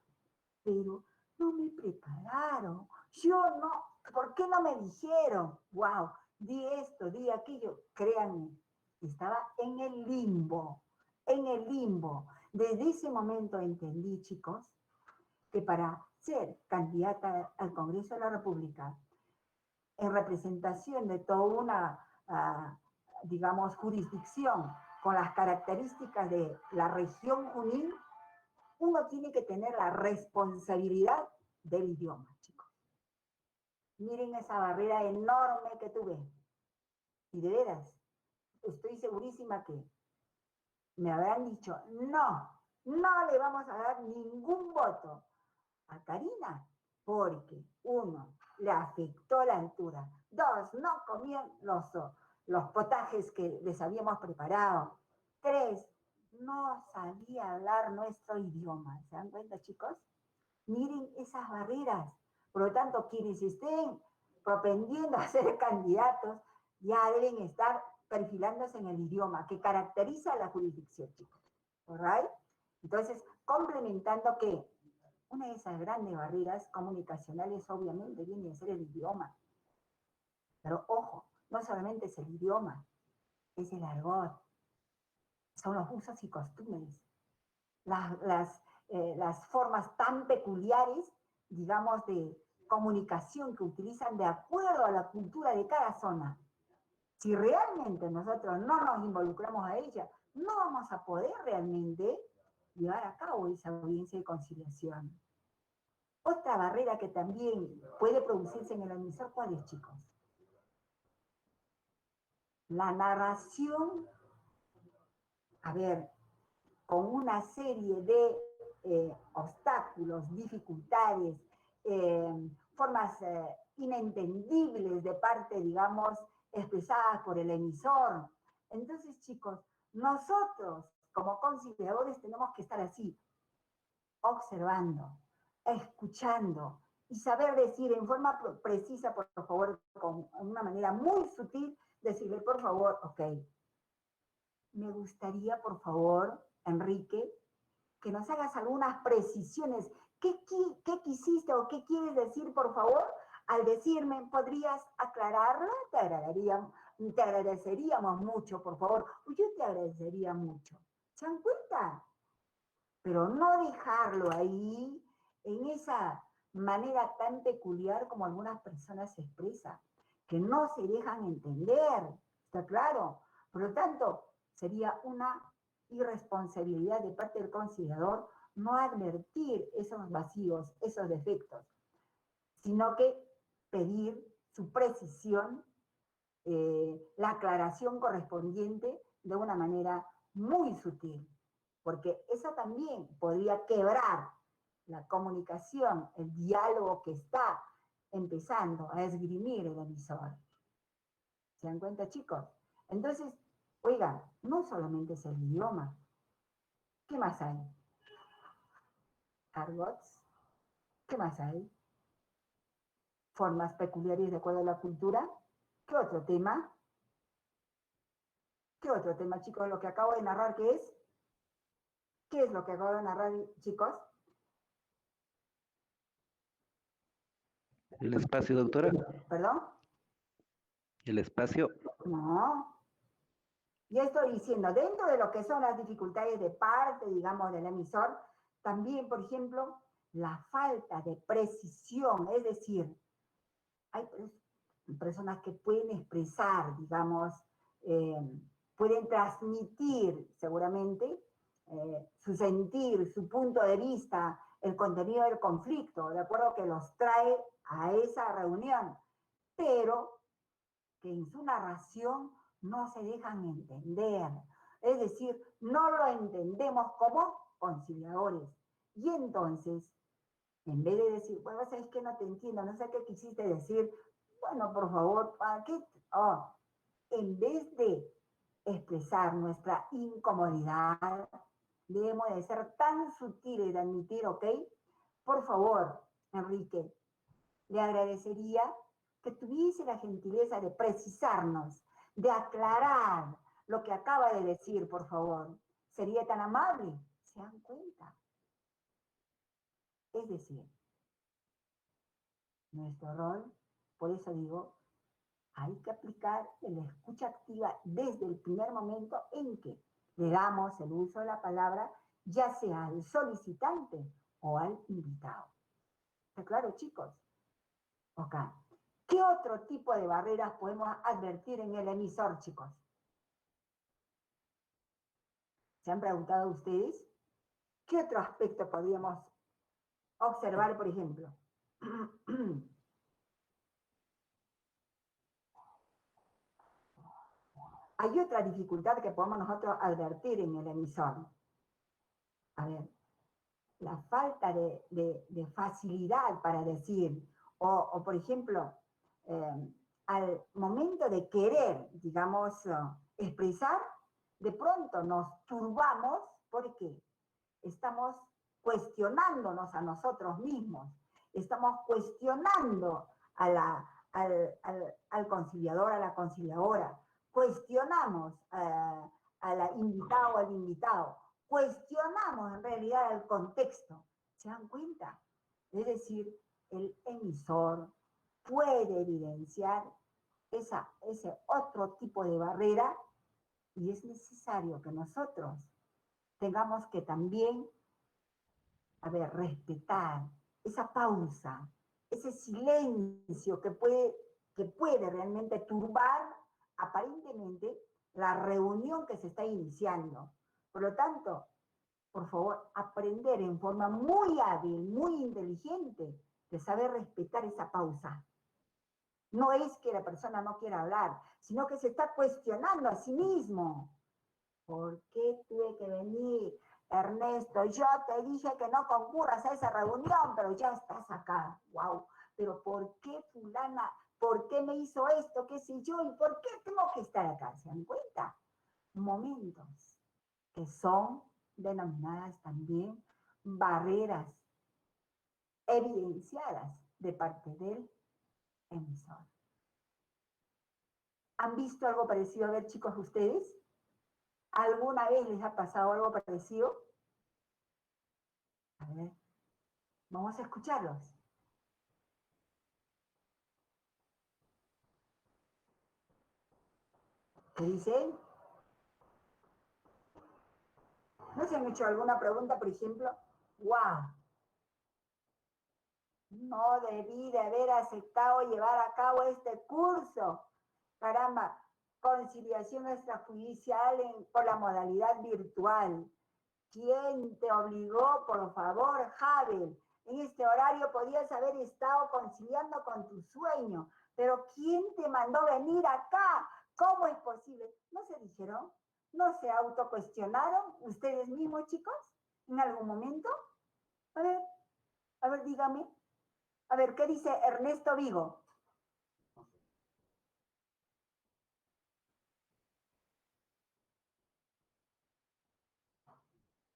pero no me prepararon, yo no, ¿por qué no me dijeron? Wow, di esto, di aquello, créanme, estaba en el limbo, en el limbo. Desde ese momento entendí, chicos, que para ser candidata al Congreso de la República, en representación de toda una, digamos, jurisdicción con las características de la región Junín, uno tiene que tener la responsabilidad del idioma, chicos. Miren esa barrera enorme que tuve. Y de veras, estoy segurísima que me habrán dicho, no, no le vamos a dar ningún voto a Karina, porque uno, le afectó la altura. Dos, no comían los potajes que les habíamos preparado. Tres, no sabía hablar nuestro idioma. ¿Se dan cuenta, chicos? Miren esas barreras. Por lo tanto, quienes estén propendiendo a ser candidatos ya deben estar perfilándose en el idioma que caracteriza a la jurisdicción, chicos. ¿Alright? Entonces, complementando que una de esas grandes barreras comunicacionales obviamente viene a ser el idioma. Pero ojo, no solamente es el idioma, es el argot, son los usos y costumbres, las formas tan peculiares, digamos, de comunicación que utilizan de acuerdo a la cultura de cada zona. Si realmente nosotros no nos involucramos a ella, no vamos a poder realmente llevar a cabo esa audiencia de conciliación. Otra barrera que también puede producirse en el emisor, ¿cuál es, chicos? La narración, con una serie de obstáculos, dificultades, formas inentendibles de parte, digamos, expresadas por el emisor. Entonces, chicos, nosotros como conciliadores tenemos que estar así, observando, escuchando y saber decir en forma precisa, por favor, con una manera muy sutil, decirle, por favor, ok, me gustaría, por favor, Enrique, que nos hagas algunas precisiones. ¿Qué quisiste o qué quieres decir, por favor? Al decirme, ¿podrías aclararlo? Te agradeceríamos mucho, por favor. Yo te agradecería mucho. ¿Se dan cuenta? Pero no dejarlo ahí en esa manera tan peculiar como algunas personas se expresan, que no se dejan entender, ¿está claro? Por lo tanto, sería una irresponsabilidad de parte del conciliador no advertir esos vacíos, esos defectos, sino que pedir su precisión, la aclaración correspondiente de una manera muy sutil, porque eso también podría quebrar la comunicación, el diálogo que está empezando a esgrimir el emisor. ¿Se dan cuenta, chicos? Entonces, oigan, no solamente es el idioma. ¿Qué más hay? Argots. ¿Qué más hay? Formas peculiares de acuerdo a la cultura. ¿Qué otro tema? ¿Qué otro tema, chicos? Lo que acabo de narrar, ¿qué es? ¿Qué es lo que acabo de narrar, chicos? El espacio, doctora. ¿Perdón? El espacio. No. Y estoy diciendo, dentro de lo que son las dificultades de parte, digamos, del emisor, también, por ejemplo, la falta de precisión, es decir, hay personas que pueden expresar, digamos, pueden transmitir seguramente su sentir, su punto de vista, el contenido del conflicto, de acuerdo que los trae a esa reunión, pero que en su narración no se dejan entender. Es decir, no lo entendemos como conciliadores. Y entonces, en vez de decir, bueno, ¿sabes qué? No te entiendo, no sé qué quisiste decir. Bueno, por favor, ¿para qué? Oh, en vez de expresar nuestra incomodidad, debemos de ser tan sutiles de admitir, ¿ok? Por favor, Enrique, le agradecería que tuviese la gentileza de precisarnos, de aclarar lo que acaba de decir, por favor. ¿Sería tan amable? ¿Se dan cuenta? Es decir, nuestro rol, por eso digo, hay que aplicar la escucha activa desde el primer momento en que le damos el uso de la palabra, ya sea al solicitante o al invitado. ¿Está claro, chicos? Ok. ¿Qué otro tipo de barreras podemos advertir en el emisor, chicos? ¿Se han preguntado ustedes? ¿Qué otro aspecto podríamos observar, por ejemplo? Hay otra dificultad que podemos nosotros advertir en el emisor. A ver, la falta de facilidad para decir, o por ejemplo, al momento de querer, digamos, expresar, de pronto nos turbamos porque estamos cuestionándonos a nosotros mismos, estamos cuestionando al conciliador, a la conciliadora, cuestionamos al invitado o al invitado, cuestionamos en realidad el contexto. ¿Se dan cuenta? Es decir, el emisor puede evidenciar ese otro tipo de barrera y es necesario que nosotros tengamos que también, respetar esa pausa, ese silencio que puede realmente turbar aparentemente la reunión que se está iniciando. Por lo tanto, por favor, aprender en forma muy hábil, muy inteligente, de saber respetar esa pausa. No es que la persona no quiera hablar, sino que se está cuestionando a sí mismo. ¿Por qué tuve que venir? Ernesto, yo te dije que no concurras a esa reunión, pero ya estás acá. Wow. Pero ¿por qué fulana? ¿Por qué me hizo esto? ¿Qué sé yo? ¿Y por qué tengo que estar acá? ¿Se dan cuenta? Momentos que son denominadas también barreras evidenciadas de parte del emisor. ¿Han visto algo parecido? A ver, chicos, ustedes. ¿Alguna vez les ha pasado algo parecido? A ver, vamos a escucharlos. ¿Qué dicen? ¿No se han hecho alguna pregunta, por ejemplo? ¡Wow! No debí de haber aceptado llevar a cabo este curso. Caramba, conciliación extrajudicial por la modalidad virtual. ¿Quién te obligó, por favor, Javel? En este horario podías haber estado conciliando con tu sueño, pero ¿quién te mandó venir acá? ¿Cómo es posible? ¿No se dijeron? ¿No se autocuestionaron ustedes mismos, chicos? ¿En algún momento? A ver, dígame. A ver, ¿qué dice Ernesto Vigo?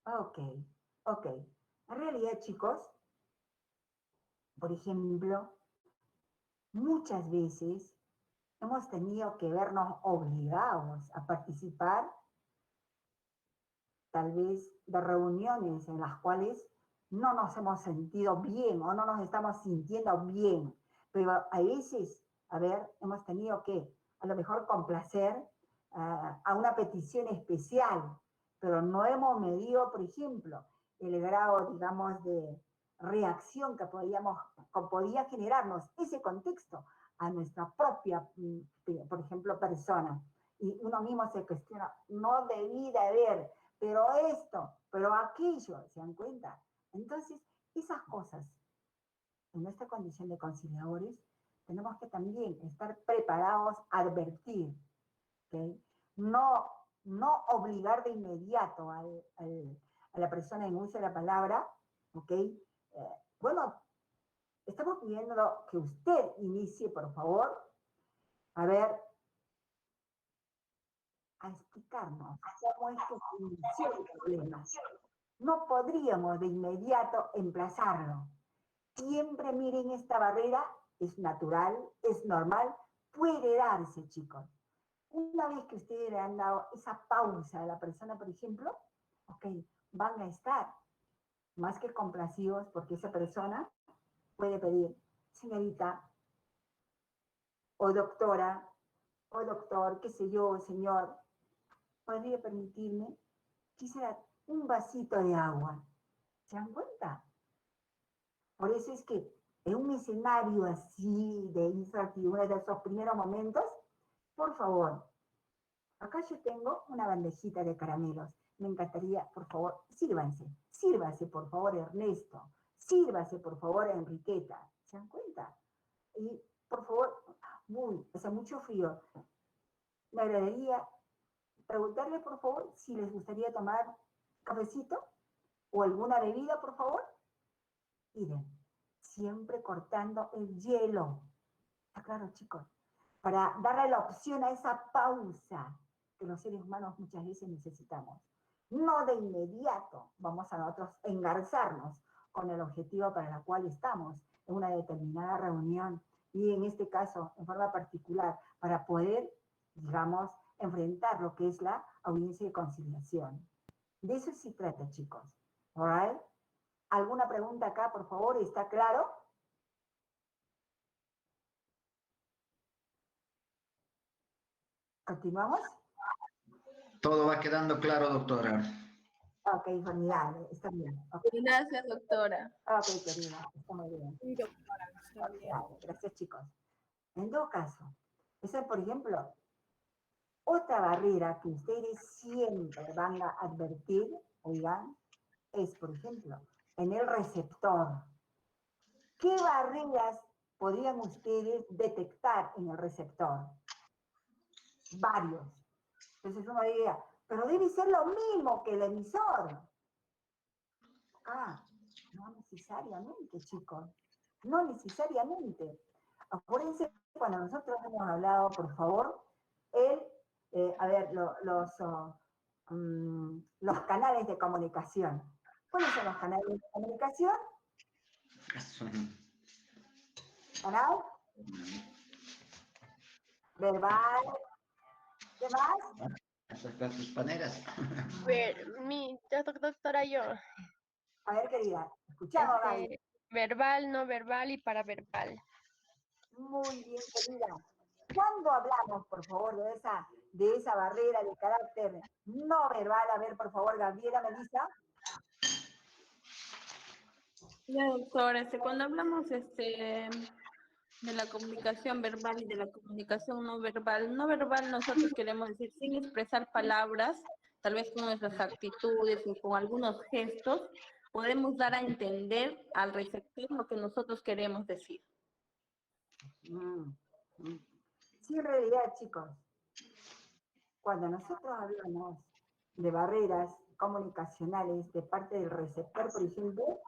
Ok. En realidad, chicos, por ejemplo, muchas veces hemos tenido que vernos obligados a participar, tal vez, de reuniones en las cuales no nos hemos sentido bien o no nos estamos sintiendo bien, pero a veces, hemos tenido que, a lo mejor, complacer a una petición especial, pero no hemos medido, por ejemplo, el grado, digamos, de reacción que podía generarnos ese contexto a nuestra propia, por ejemplo, persona. Y uno mismo se cuestiona, no debí de haber, pero esto, pero aquello, ¿se dan cuenta? Entonces, esas cosas, en nuestra condición de conciliadores, tenemos que también estar preparados a advertir, ¿okay? No obligar de inmediato a la persona en uso de la palabra, ¿ok? Bueno, estamos pidiendo que usted inicie, por favor, a ver, a explicarnos cómo es que se inició el problema. No podríamos de inmediato emplazarlo. Siempre miren esta barrera, es natural, es normal, puede darse, chicos. Una vez que ustedes le han dado esa pausa a la persona, por ejemplo, ok, van a estar más que complacidos porque esa persona puede pedir, señorita, o doctora, o doctor, qué sé yo, señor, ¿podría permitirme? Quisiera un vasito de agua. ¿Se dan cuenta? Por eso es que en un escenario así de incertidumbre, de esos primeros momentos, por favor, acá yo tengo una bandejita de caramelos. Me encantaría, por favor, sírvase, por favor, Ernesto. Sírvase, por favor, Enriqueta. ¿Se dan cuenta? Y, por favor, hace mucho frío. Me agradaría preguntarle, por favor, si les gustaría tomar cafecito o alguna bebida, por favor. Miren, siempre cortando el hielo. ¿Está claro, chicos? Para darle la opción a esa pausa que los seres humanos muchas veces necesitamos. No de inmediato vamos a nosotros engarzarnos con el objetivo para el cual estamos en una determinada reunión y en este caso, en forma particular, para poder, digamos, enfrentar lo que es la audiencia de conciliación. De eso se trata, chicos. ¿All right? ¿Alguna pregunta acá, por favor? ¿Está claro? ¿Continuamos? Todo va quedando claro, doctora. Ok, formidable, está bien. Okay. Gracias, doctora. Ok, querida, está muy bien. Sí, doctora, está bien. Vale, gracias, chicos. En todo caso, esa, por ejemplo, otra barrera que ustedes siempre van a advertir, oigan, es, por ejemplo, en el receptor. ¿Qué barreras podrían ustedes detectar en el receptor? Varios. Entonces uno diría, pero debe ser lo mismo que el emisor. Ah, no necesariamente, chicos. No necesariamente. Acuérdense, cuando nosotros hemos hablado, por favor, los canales de comunicación. ¿Cuáles son los canales de comunicación? Canal verbal. ¿Qué más? Las paneras. Doctora, yo. A ver, querida, escuchamos, Gaby. Verbal, no verbal y paraverbal. Muy bien, querida. ¿Cuándo hablamos, por favor, de esa barrera de carácter no verbal? A ver, por favor, Gabriela, Melissa. Ya, doctora, cuando hablamos de la comunicación verbal y de la comunicación no verbal nosotros queremos decir sin expresar palabras, tal vez con nuestras actitudes y con algunos gestos, podemos dar a entender al receptor lo que nosotros queremos decir. Sí, en realidad, chicos, cuando nosotros hablamos de barreras comunicacionales de parte del receptor, por ejemplo,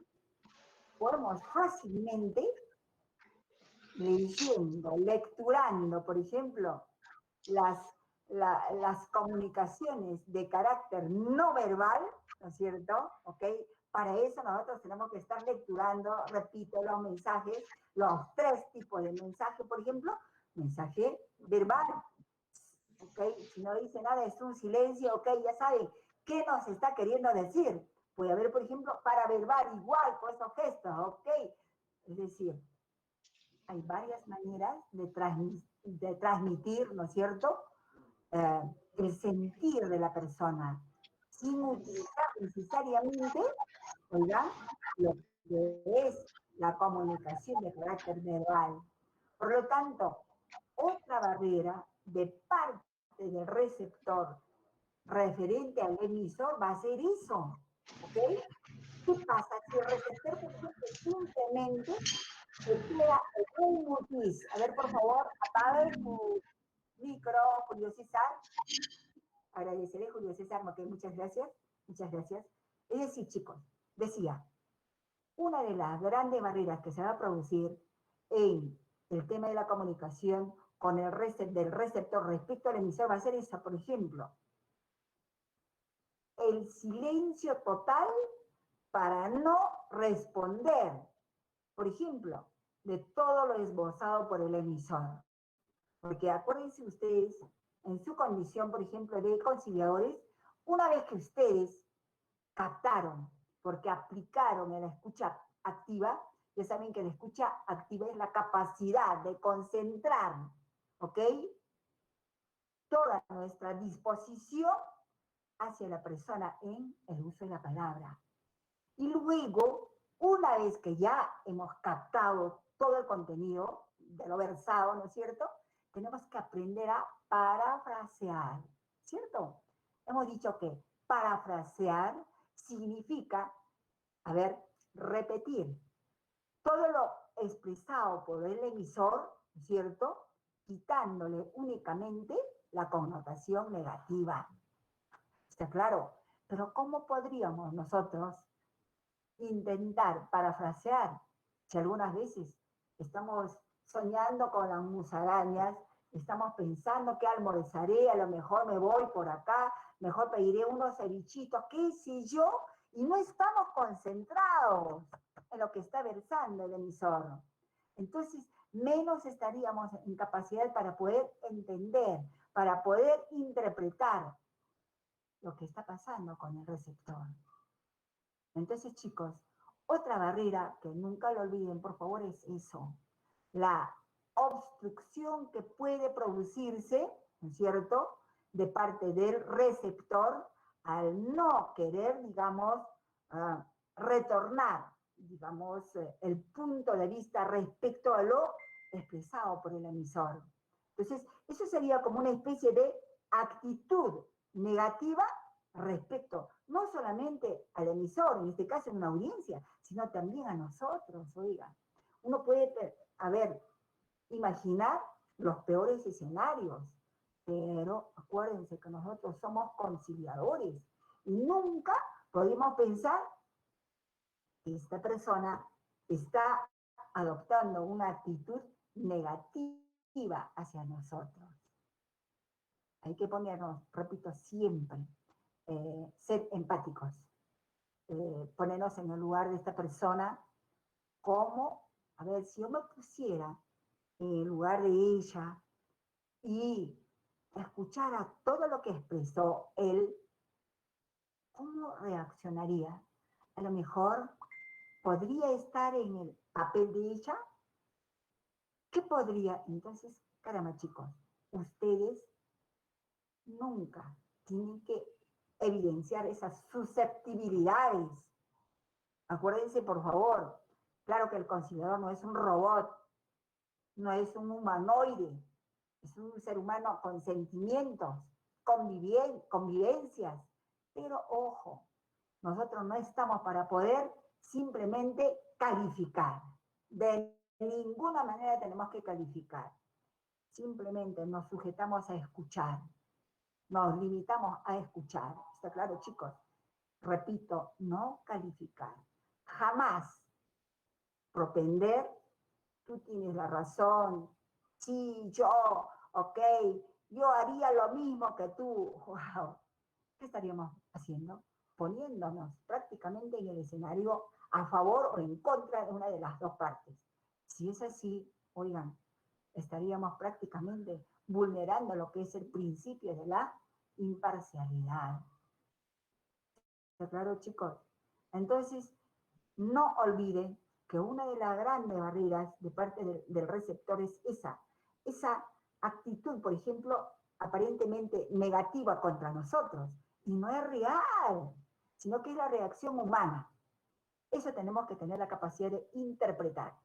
podemos fácilmente, leyendo, lecturando, por ejemplo, las comunicaciones de carácter no verbal, ¿no es cierto? ¿Ok? Para eso nosotros tenemos que estar lecturando, repito, los mensajes, los 3 tipos de mensaje, por ejemplo, mensaje verbal, ¿ok? Si no dice nada, es un silencio, ¿ok? Ya saben, ¿qué nos está queriendo decir? Puede haber, por ejemplo, paraverbal igual, con esos gestos, ¿ok? Es decir, hay varias maneras de transmitir, ¿no es cierto? el sentir de la persona, sin utilizar necesariamente, oigan, lo que es la comunicación de carácter verbal. Por lo tanto, otra barrera de parte del receptor referente al emisor va a ser eso, ¿ok? ¿Qué pasa si el receptor, por ejemplo, simplemente se queda en un mutis? A ver, por favor, apague su micro, Julio César. Agradeceré, Julio César, ok, muchas gracias, muchas gracias. Es decir, chicos, decía, una de las grandes barreras que se va a producir en el tema de la comunicación con el del receptor respecto al emisor va a ser esa, por ejemplo, el silencio total para no responder, por ejemplo, de todo lo esbozado por el emisor. Porque acuérdense ustedes, en su condición, por ejemplo, de conciliadores, una vez que ustedes captaron, porque aplicaron en la escucha activa, ya saben que la escucha activa es la capacidad de concentrar, ¿ok? Toda nuestra disposición hacia la persona en el uso de la palabra. Y luego, una vez que ya hemos captado todo el contenido de lo versado, ¿no es cierto? Tenemos que aprender a parafrasear, ¿cierto? Hemos dicho que parafrasear significa, a ver, repetir todo lo expresado por el emisor, ¿cierto? Quitándole únicamente la connotación negativa. ¿Está claro? Pero ¿cómo podríamos nosotros intentar parafrasear si algunas veces estamos soñando con las musarañas, estamos pensando que almorzaré, a lo mejor me voy por acá, mejor pediré unos cevichitos, qué sé yo, y no estamos concentrados en lo que está versando el emisor. Entonces, menos estaríamos en capacidad para poder entender, para poder interpretar lo que está pasando con el receptor. Entonces, chicos, otra barrera que nunca lo olviden, por favor, es eso. La obstrucción que puede producirse, ¿no es cierto?, de parte del receptor al no querer, digamos, retornar, digamos, el punto de vista respecto a lo expresado por el emisor. Entonces, eso sería como una especie de actitud negativa respecto no solamente al emisor, en este caso en una audiencia, sino también a nosotros, oiga. Uno puede, imaginar los peores escenarios, pero acuérdense que nosotros somos conciliadores y nunca podemos pensar que esta persona está adoptando una actitud negativa hacia nosotros. Hay que ponernos, repito, siempre, ser empáticos, ponernos en el lugar de esta persona como, a ver, si yo me pusiera en el lugar de ella y escuchara todo lo que expresó él, ¿cómo reaccionaría? A lo mejor podría estar en el papel de ella. ¿Qué podría? Entonces, caramba, chicos, ustedes nunca tienen que evidenciar esas susceptibilidades. Acuérdense, por favor, claro que el conciliador no es un robot, no es un humanoide, es un ser humano con sentimientos, convivencias, pero ojo, nosotros no estamos para poder simplemente calificar. De ninguna manera tenemos que calificar. Simplemente nos sujetamos a escuchar. Nos limitamos a escuchar. ¿Está claro, chicos? Repito, no calificar. Jamás propender, tú tienes la razón, sí, yo, ok, yo haría lo mismo que tú. Wow. ¿Qué estaríamos haciendo? Poniéndonos prácticamente en el escenario a favor o en contra de una de las dos partes. Si es así, oigan, estaríamos prácticamente vulnerando lo que es el principio de la imparcialidad. ¿Está claro, chicos? Entonces, no olviden que una de las grandes barreras de parte del receptor es esa actitud, por ejemplo, aparentemente negativa contra nosotros. Y no es real, sino que es la reacción humana. Eso tenemos que tener la capacidad de interpretar.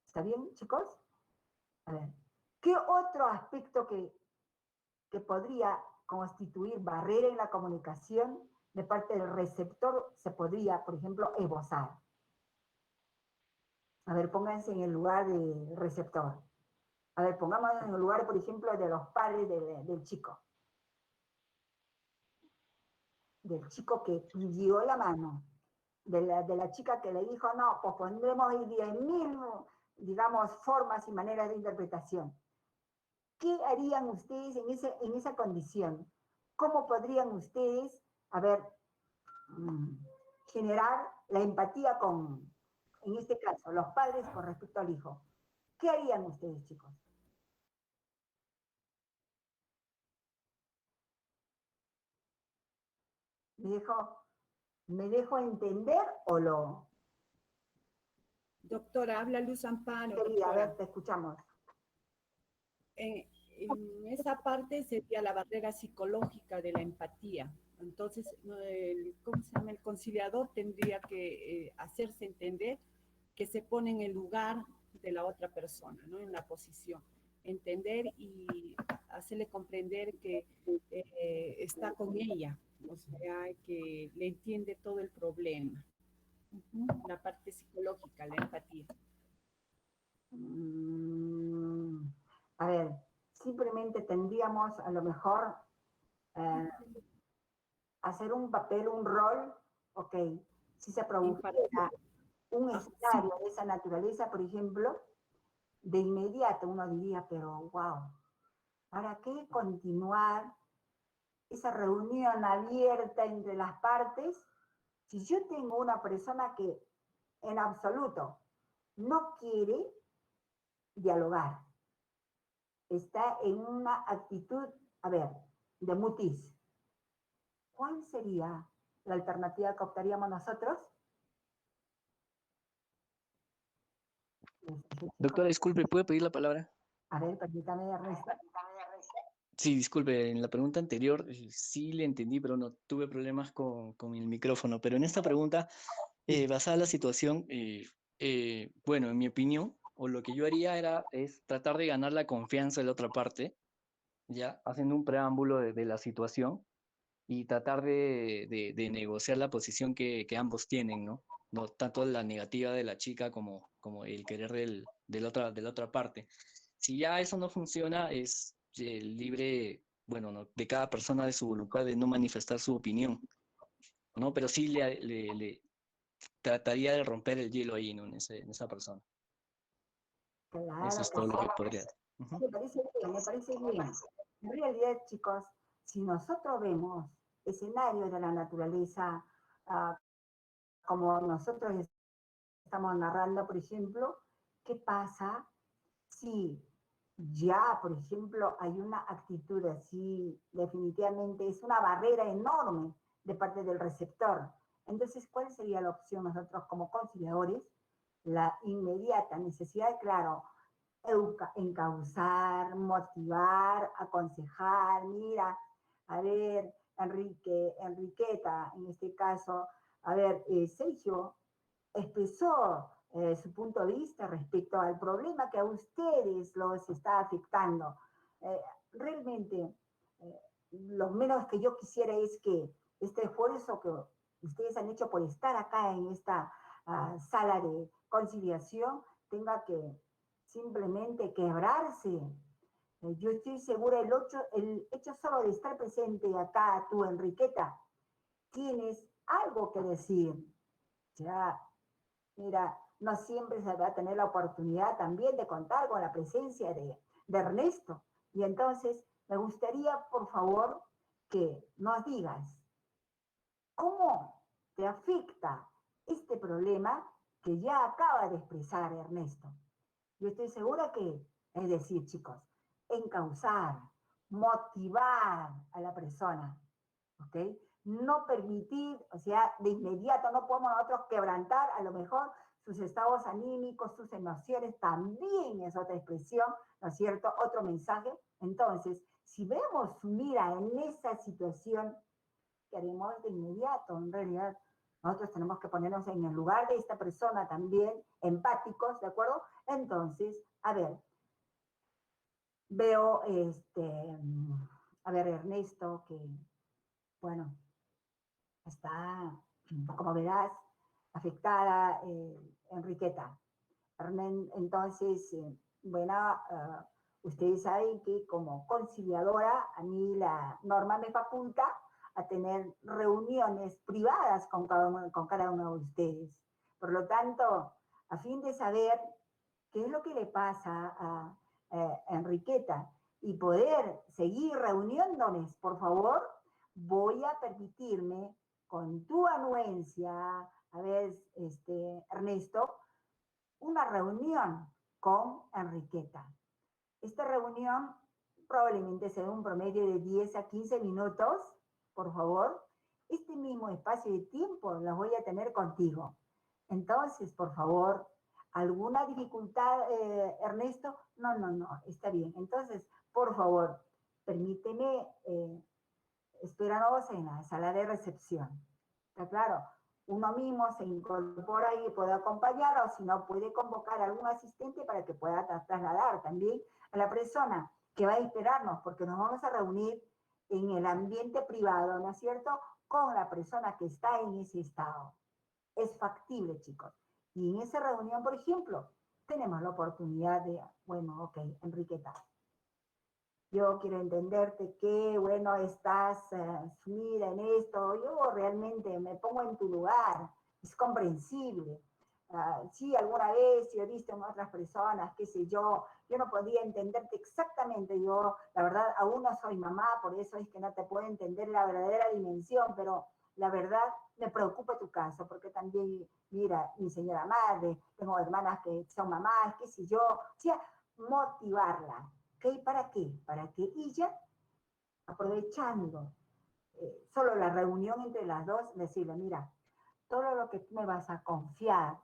¿Está bien, chicos? A ver, ¿qué otro aspecto que podría constituir barrera en la comunicación de parte del receptor se podría, por ejemplo, esbozar? A ver, pónganse en el lugar del receptor. A ver, pongámonos en el lugar, por ejemplo, de los padres del chico. Del chico que pidió la mano. De la chica que le dijo, no, pues pondremos 10.000, digamos, formas y maneras de interpretación. ¿Qué harían ustedes en esa condición? ¿Cómo podrían ustedes, a ver, generar la empatía con, en este caso, los padres con respecto al hijo? ¿Qué harían ustedes, chicos? ¿Me dejo entender o lo...? Doctora, habla Luz Amparo. Querida, a ver, te escuchamos. En esa parte sería la barrera psicológica de la empatía. Entonces, ¿cómo se llama? El conciliador tendría que hacerse entender que se pone en el lugar de la otra persona, ¿no? En la posición. Entender y hacerle comprender que está con ella, o sea, que le entiende todo el problema. La parte psicológica, la empatía. A ver, simplemente tendríamos a lo mejor hacer un papel, un rol, ok, si se produjera un escenario de esa naturaleza, por ejemplo, de inmediato uno diría, pero wow, ¿para qué continuar esa reunión abierta entre las partes si yo tengo una persona que en absoluto no quiere dialogar? Está en una actitud, a ver, de mutis. ¿Cuál sería la alternativa que optaríamos nosotros? Doctora, disculpe, ¿puede pedir la palabra? A ver, permítame, Ernesto. Sí, disculpe, en la pregunta anterior sí le entendí, pero no tuve problemas con el micrófono. Pero en esta pregunta, basada en la situación, bueno, en mi opinión, o lo que yo haría es tratar de ganar la confianza de la otra parte, ya haciendo un preámbulo de la situación y tratar de negociar la posición que ambos tienen, ¿no? No tanto la negativa de la chica como el querer de la otra parte. Si ya eso no funciona, es libre, bueno, ¿no? De cada persona de su voluntad de no manifestar su opinión, ¿no? Pero sí le trataría de romper el hielo ahí, ¿no? En esa persona. Claro, Eso es todo lo que podría. me parece bien, me parece bien. En realidad, chicos, si nosotros vemos escenarios de la naturaleza, como nosotros estamos narrando, por ejemplo, ¿qué pasa si ya, por ejemplo, hay una actitud así, definitivamente es una barrera enorme de parte del receptor? Entonces, ¿cuál sería la opción nosotros como conciliadores? La inmediata necesidad, claro, encauzar, motivar, aconsejar, mira, a ver, Enriqueta, en este caso, a ver, Sergio expresó su punto de vista respecto al problema que a ustedes los está afectando. Realmente, lo menos que yo quisiera es que este esfuerzo que ustedes han hecho por estar acá en esta sala de conciliación tenga que simplemente quebrarse. Yo estoy segura, el hecho solo de estar presente acá, tú, Enriqueta, tienes algo que decir. Ya, mira, no siempre se va a tener la oportunidad también de contar con la presencia de Ernesto. Y entonces, me gustaría, por favor, que nos digas, ¿cómo te afecta este problema que ya acaba de expresar Ernesto? Yo estoy segura que, es decir, chicos, encauzar, motivar a la persona, ¿ok? No permitir, o sea, de inmediato no podemos nosotros quebrantar a lo mejor sus estados anímicos, sus emociones, también es otra expresión, ¿no es cierto? Otro mensaje. Entonces, Si vemos su mira en esa situación, ¿qué haremos de inmediato? En realidad, nosotros tenemos que ponernos en el lugar de esta persona también, empáticos, ¿de acuerdo? Entonces, a ver, veo, a ver, Ernesto, que, bueno, está, como verás, afectada Enriqueta. Entonces, bueno, ustedes saben que como conciliadora, a mí la norma me faculta a tener reuniones privadas con cada uno de ustedes. Por lo tanto, a fin de saber qué es lo que le pasa a Enriqueta y poder seguir reuniéndonos, por favor, voy a permitirme, con tu anuencia, a ver, Ernesto, una reunión con Enriqueta. Esta reunión probablemente sea un promedio de 10 a 15 minutos, por favor. Este mismo espacio de tiempo lo voy a tener contigo. Entonces, por favor, ¿alguna dificultad, Ernesto? No, está bien. Entonces, por favor, permíteme, espéranos en la sala de recepción. ¿Está claro? Uno mismo se incorpora y puede acompañar, o si no, puede convocar a algún asistente para que pueda trasladar también a la persona que va a esperarnos, porque nos vamos a reunir en el ambiente privado, ¿no es cierto?, con la persona que está en ese estado. Es factible, chicos. Y en esa reunión, por ejemplo, tenemos la oportunidad de, bueno, ok, Enriqueta, yo quiero entenderte que, bueno, estás sumida en esto, yo realmente me pongo en tu lugar, es comprensible. Sí, alguna vez yo he visto en otras personas, qué sé yo no podía entenderte exactamente, yo la verdad aún no soy mamá, por eso es que no te puedo entender la verdadera dimensión, pero la verdad me preocupa tu caso, porque también, mira, mi señora madre, tengo hermanas que son mamás, qué sé yo, o sea, motivarla. ¿Ok? ¿Para qué? Para que ella, aprovechando solo la reunión entre las dos, decirle, mira, todo lo que tú me vas a confiar,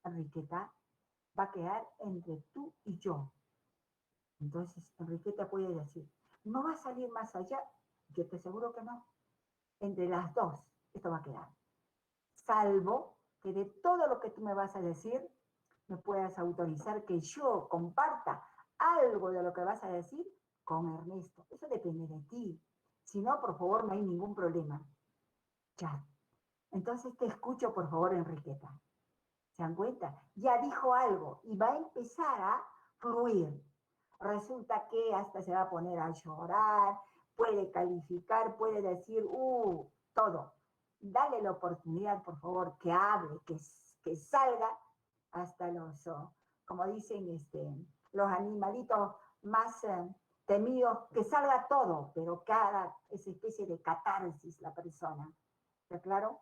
Enriqueta, va a quedar entre tú y yo. Entonces, Enriqueta puede decir, no va a salir más allá, yo te aseguro que no. Entre las dos, esto va a quedar. Salvo que de todo lo que tú me vas a decir, me puedas autorizar que yo comparta algo de lo que vas a decir con Ernesto. Eso depende de ti. Si no, por favor, no hay ningún problema. Ya. Entonces te escucho, por favor, Enriqueta. ¿Se dan cuenta? Ya dijo algo y va a empezar a fluir. Resulta que hasta se va a poner a llorar, puede calificar, puede decir, todo. Dale la oportunidad, por favor, que hable, que salga hasta los, como dicen, los animalitos más temidos, que salga todo, pero que haga esa especie de catarsis la persona. ¿Está claro?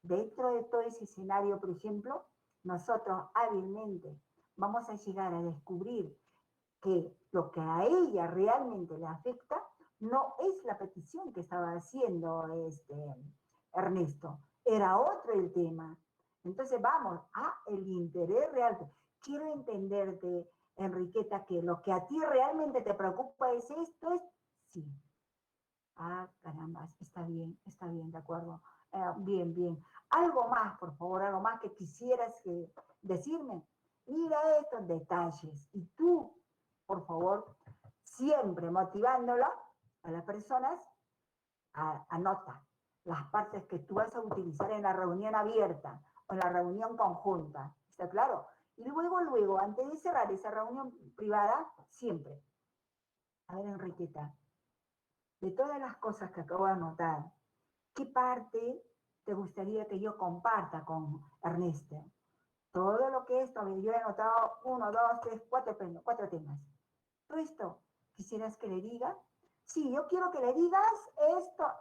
Dentro de todo ese escenario, por ejemplo, nosotros hábilmente vamos a llegar a descubrir que lo que a ella realmente le afecta no es la petición que estaba haciendo Ernesto, era otro el tema. Entonces vamos a el interés real. Quiero entenderte, Enriqueta, que lo que a ti realmente te preocupa es esto, sí. Caramba, está bien, de acuerdo. Bien. Algo más, por favor, algo más que quisieras decirme. Mira estos detalles. Y tú, por favor, siempre motivándolo a las personas, anota las partes que tú vas a utilizar en la reunión abierta o en la reunión conjunta. ¿Está claro? Y luego, antes de cerrar esa reunión privada, siempre. A ver, Enriqueta, de todas las cosas que acabo de anotar, ¿qué parte te gustaría que yo comparta con Ernesto? Todo lo que esto, yo he anotado 1, 2, 3, 4 temas. ¿Todo esto quisieras que le diga? Sí, yo quiero que le digas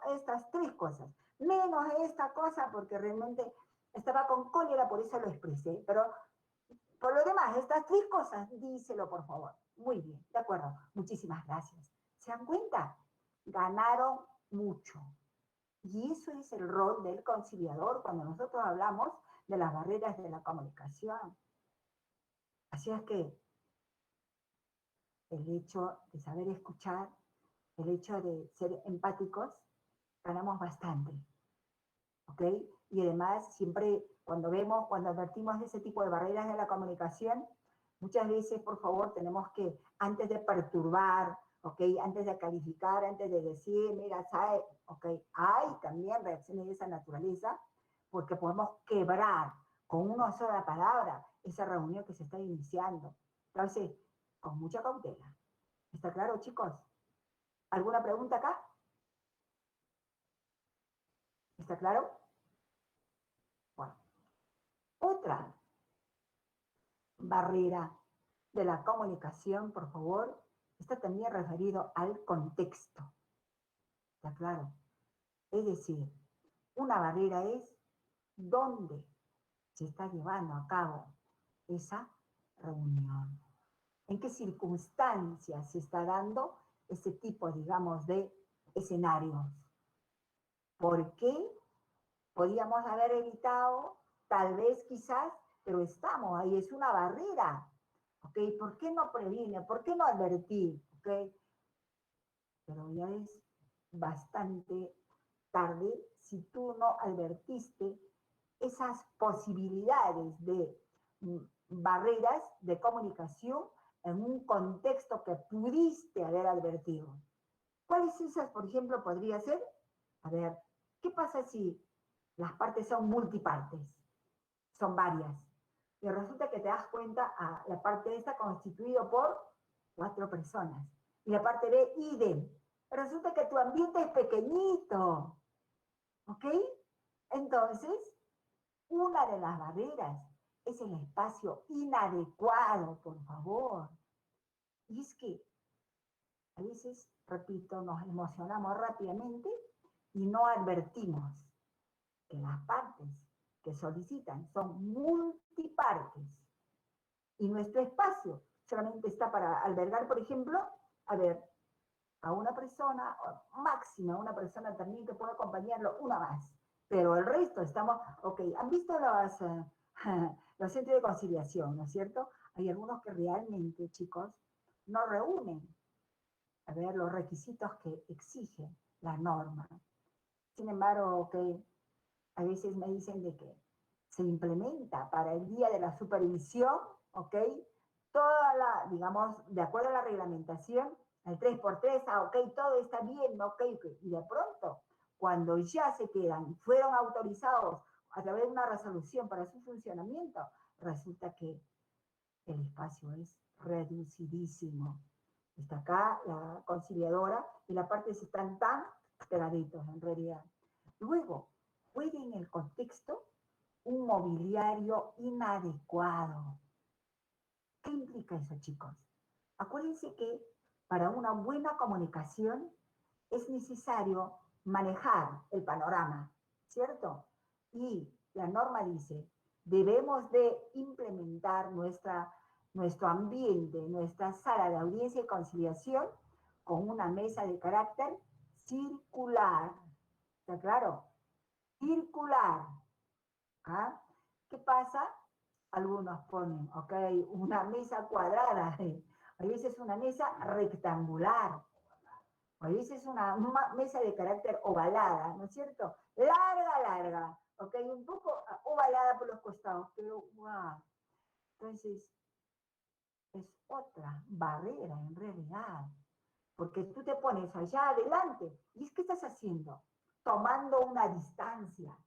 estas 3 cosas, menos esta cosa, porque realmente estaba con cólera, por eso lo expresé, pero por lo demás, estas 3 cosas, díselo por favor. Muy bien, de acuerdo, muchísimas gracias. ¿Se dan cuenta? Ganaron mucho. Y eso es el rol del conciliador cuando nosotros hablamos de las barreras de la comunicación. Así es que el hecho de saber escuchar el hecho de ser empáticos, ganamos bastante, ¿ok? Y además, siempre cuando advertimos de ese tipo de barreras de la comunicación, muchas veces, por favor, tenemos que, antes de perturbar, ¿ok? Antes de calificar, antes de decir, mira, ¿sabe? ¿Ok? Hay también reacciones de esa naturaleza, porque podemos quebrar con una sola palabra esa reunión que se está iniciando. Entonces, con mucha cautela. ¿Está claro, chicos? ¿Alguna pregunta acá? ¿Está claro? Bueno. Otra barrera de la comunicación, por favor, está también referido al contexto. ¿Está claro? Es decir, una barrera es dónde se está llevando a cabo esa reunión. ¿En qué circunstancias se está dando ese tipo, digamos, de escenarios? ¿Por qué podíamos haber evitado, tal vez, quizás, pero estamos ahí, es una barrera? ¿Ok? ¿Por qué no previene? ¿Por qué no advertir? ¿Ok? Pero ya es bastante tarde si tú no advertiste esas posibilidades de barreras de comunicación en un contexto que pudiste haber advertido. ¿Cuáles esas, por ejemplo, podría ser? A ver, ¿qué pasa si las partes son multipartes? Son varias. Y resulta que te das cuenta, la parte esta constituida por 4 personas. Y la parte B, idem. Resulta que tu ambiente es pequeñito. ¿Ok? Entonces, una de las barreras es el espacio inadecuado, por favor. Y es que a veces, repito, nos emocionamos rápidamente y no advertimos que las partes que solicitan son multipartes. Y nuestro espacio solamente está para albergar, por ejemplo, a ver, a una persona, o máxima una persona también que pueda acompañarlo, una más. Pero el resto estamos, ok, ¿han visto los centros de conciliación, ¿no es cierto? Hay algunos que realmente, chicos, no reúnen, a ver, los requisitos que exige la norma. Sin embargo, ok, a veces me dicen de que se implementa para el día de la supervisión, ok, toda la, digamos, de acuerdo a la reglamentación, el 3x3, ok, todo está bien, ok, y de pronto, cuando ya se quedan, fueron autorizados a través de una resolución para su funcionamiento, resulta que el espacio es reducidísimo. Está acá la conciliadora y la parte están tan pegaditos en realidad. Luego, puede en el contexto un mobiliario inadecuado. ¿Qué implica eso, chicos? Acuérdense que para una buena comunicación es necesario manejar el panorama, ¿cierto? Y la norma dice, debemos de implementar nuestro ambiente, nuestra sala de audiencia y conciliación con una mesa de carácter circular. ¿Está claro? Circular. ¿Ah? ¿Qué pasa? Algunos ponen, ok, una mesa cuadrada, a veces una mesa rectangular, a veces una mesa de carácter ovalada, ¿no es cierto? Larga, ok, un poco ovalada por los costados, pero wow. Entonces, es otra barrera en realidad, porque tú te pones allá adelante, ¿y es qué estás haciendo? Tomando una distancia.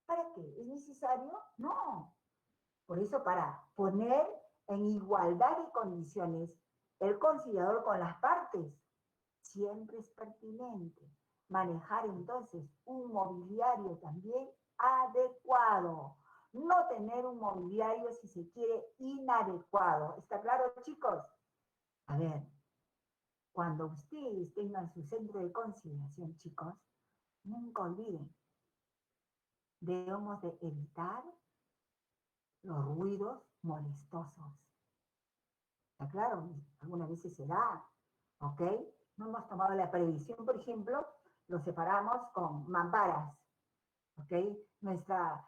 ¿Para qué? ¿Es necesario? No. Por eso, para poner en igualdad de condiciones el conciliador con las partes, siempre es pertinente manejar entonces un mobiliario también adecuado. No tener un mobiliario, si se quiere, inadecuado. ¿Está claro, chicos? A ver, cuando ustedes tengan su centro de conciliación, chicos, nunca olviden, debemos de evitar los ruidos molestosos. ¿Está claro? Algunas veces se da, ¿ok? No hemos tomado la previsión, por ejemplo, lo separamos con mamparas, ¿ok? Nuestra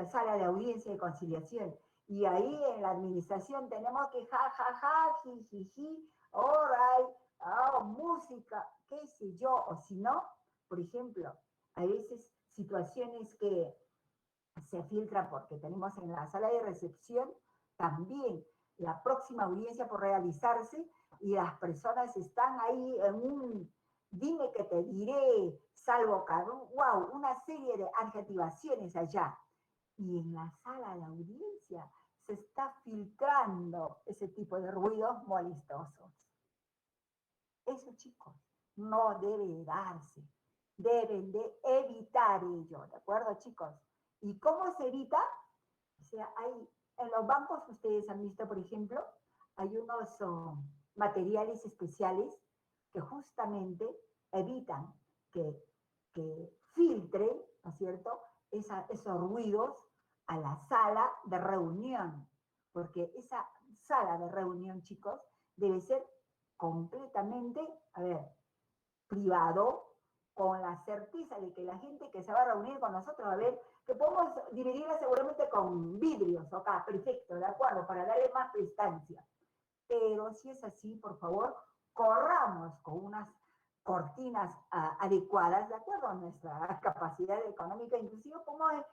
sala de audiencia y conciliación. Y ahí en la administración tenemos que ja, ja, ja, ji, ji, ji, all right, televisión, música, qué sé yo, o si no, por ejemplo, a veces situaciones que se filtran porque tenemos en la sala de recepción también la próxima audiencia por realizarse y las personas están ahí en un dime que te diré, salvo caro, wow, una serie de adjetivaciones allá. Y en la sala de audiencia se está filtrando ese tipo de ruidos molestosos. Eso, chicos, no debe darse. Deben de evitar ello, ¿de acuerdo, chicos? ¿Y cómo se evita? O sea, hay, en los bancos, ustedes han visto, por ejemplo, hay unos materiales especiales que justamente evitan que filtre, ¿no es cierto?, esos ruidos a la sala de reunión. Porque esa sala de reunión, chicos, debe ser completamente, a ver, privado, con la certeza de que la gente que se va a reunir con nosotros, a ver, que podemos dividirla seguramente con vidrios, ok, perfecto, de acuerdo, para darle más prestancia. Pero si es así, por favor, corramos con unas cortinas adecuadas, de acuerdo a nuestra capacidad económica, inclusive podemos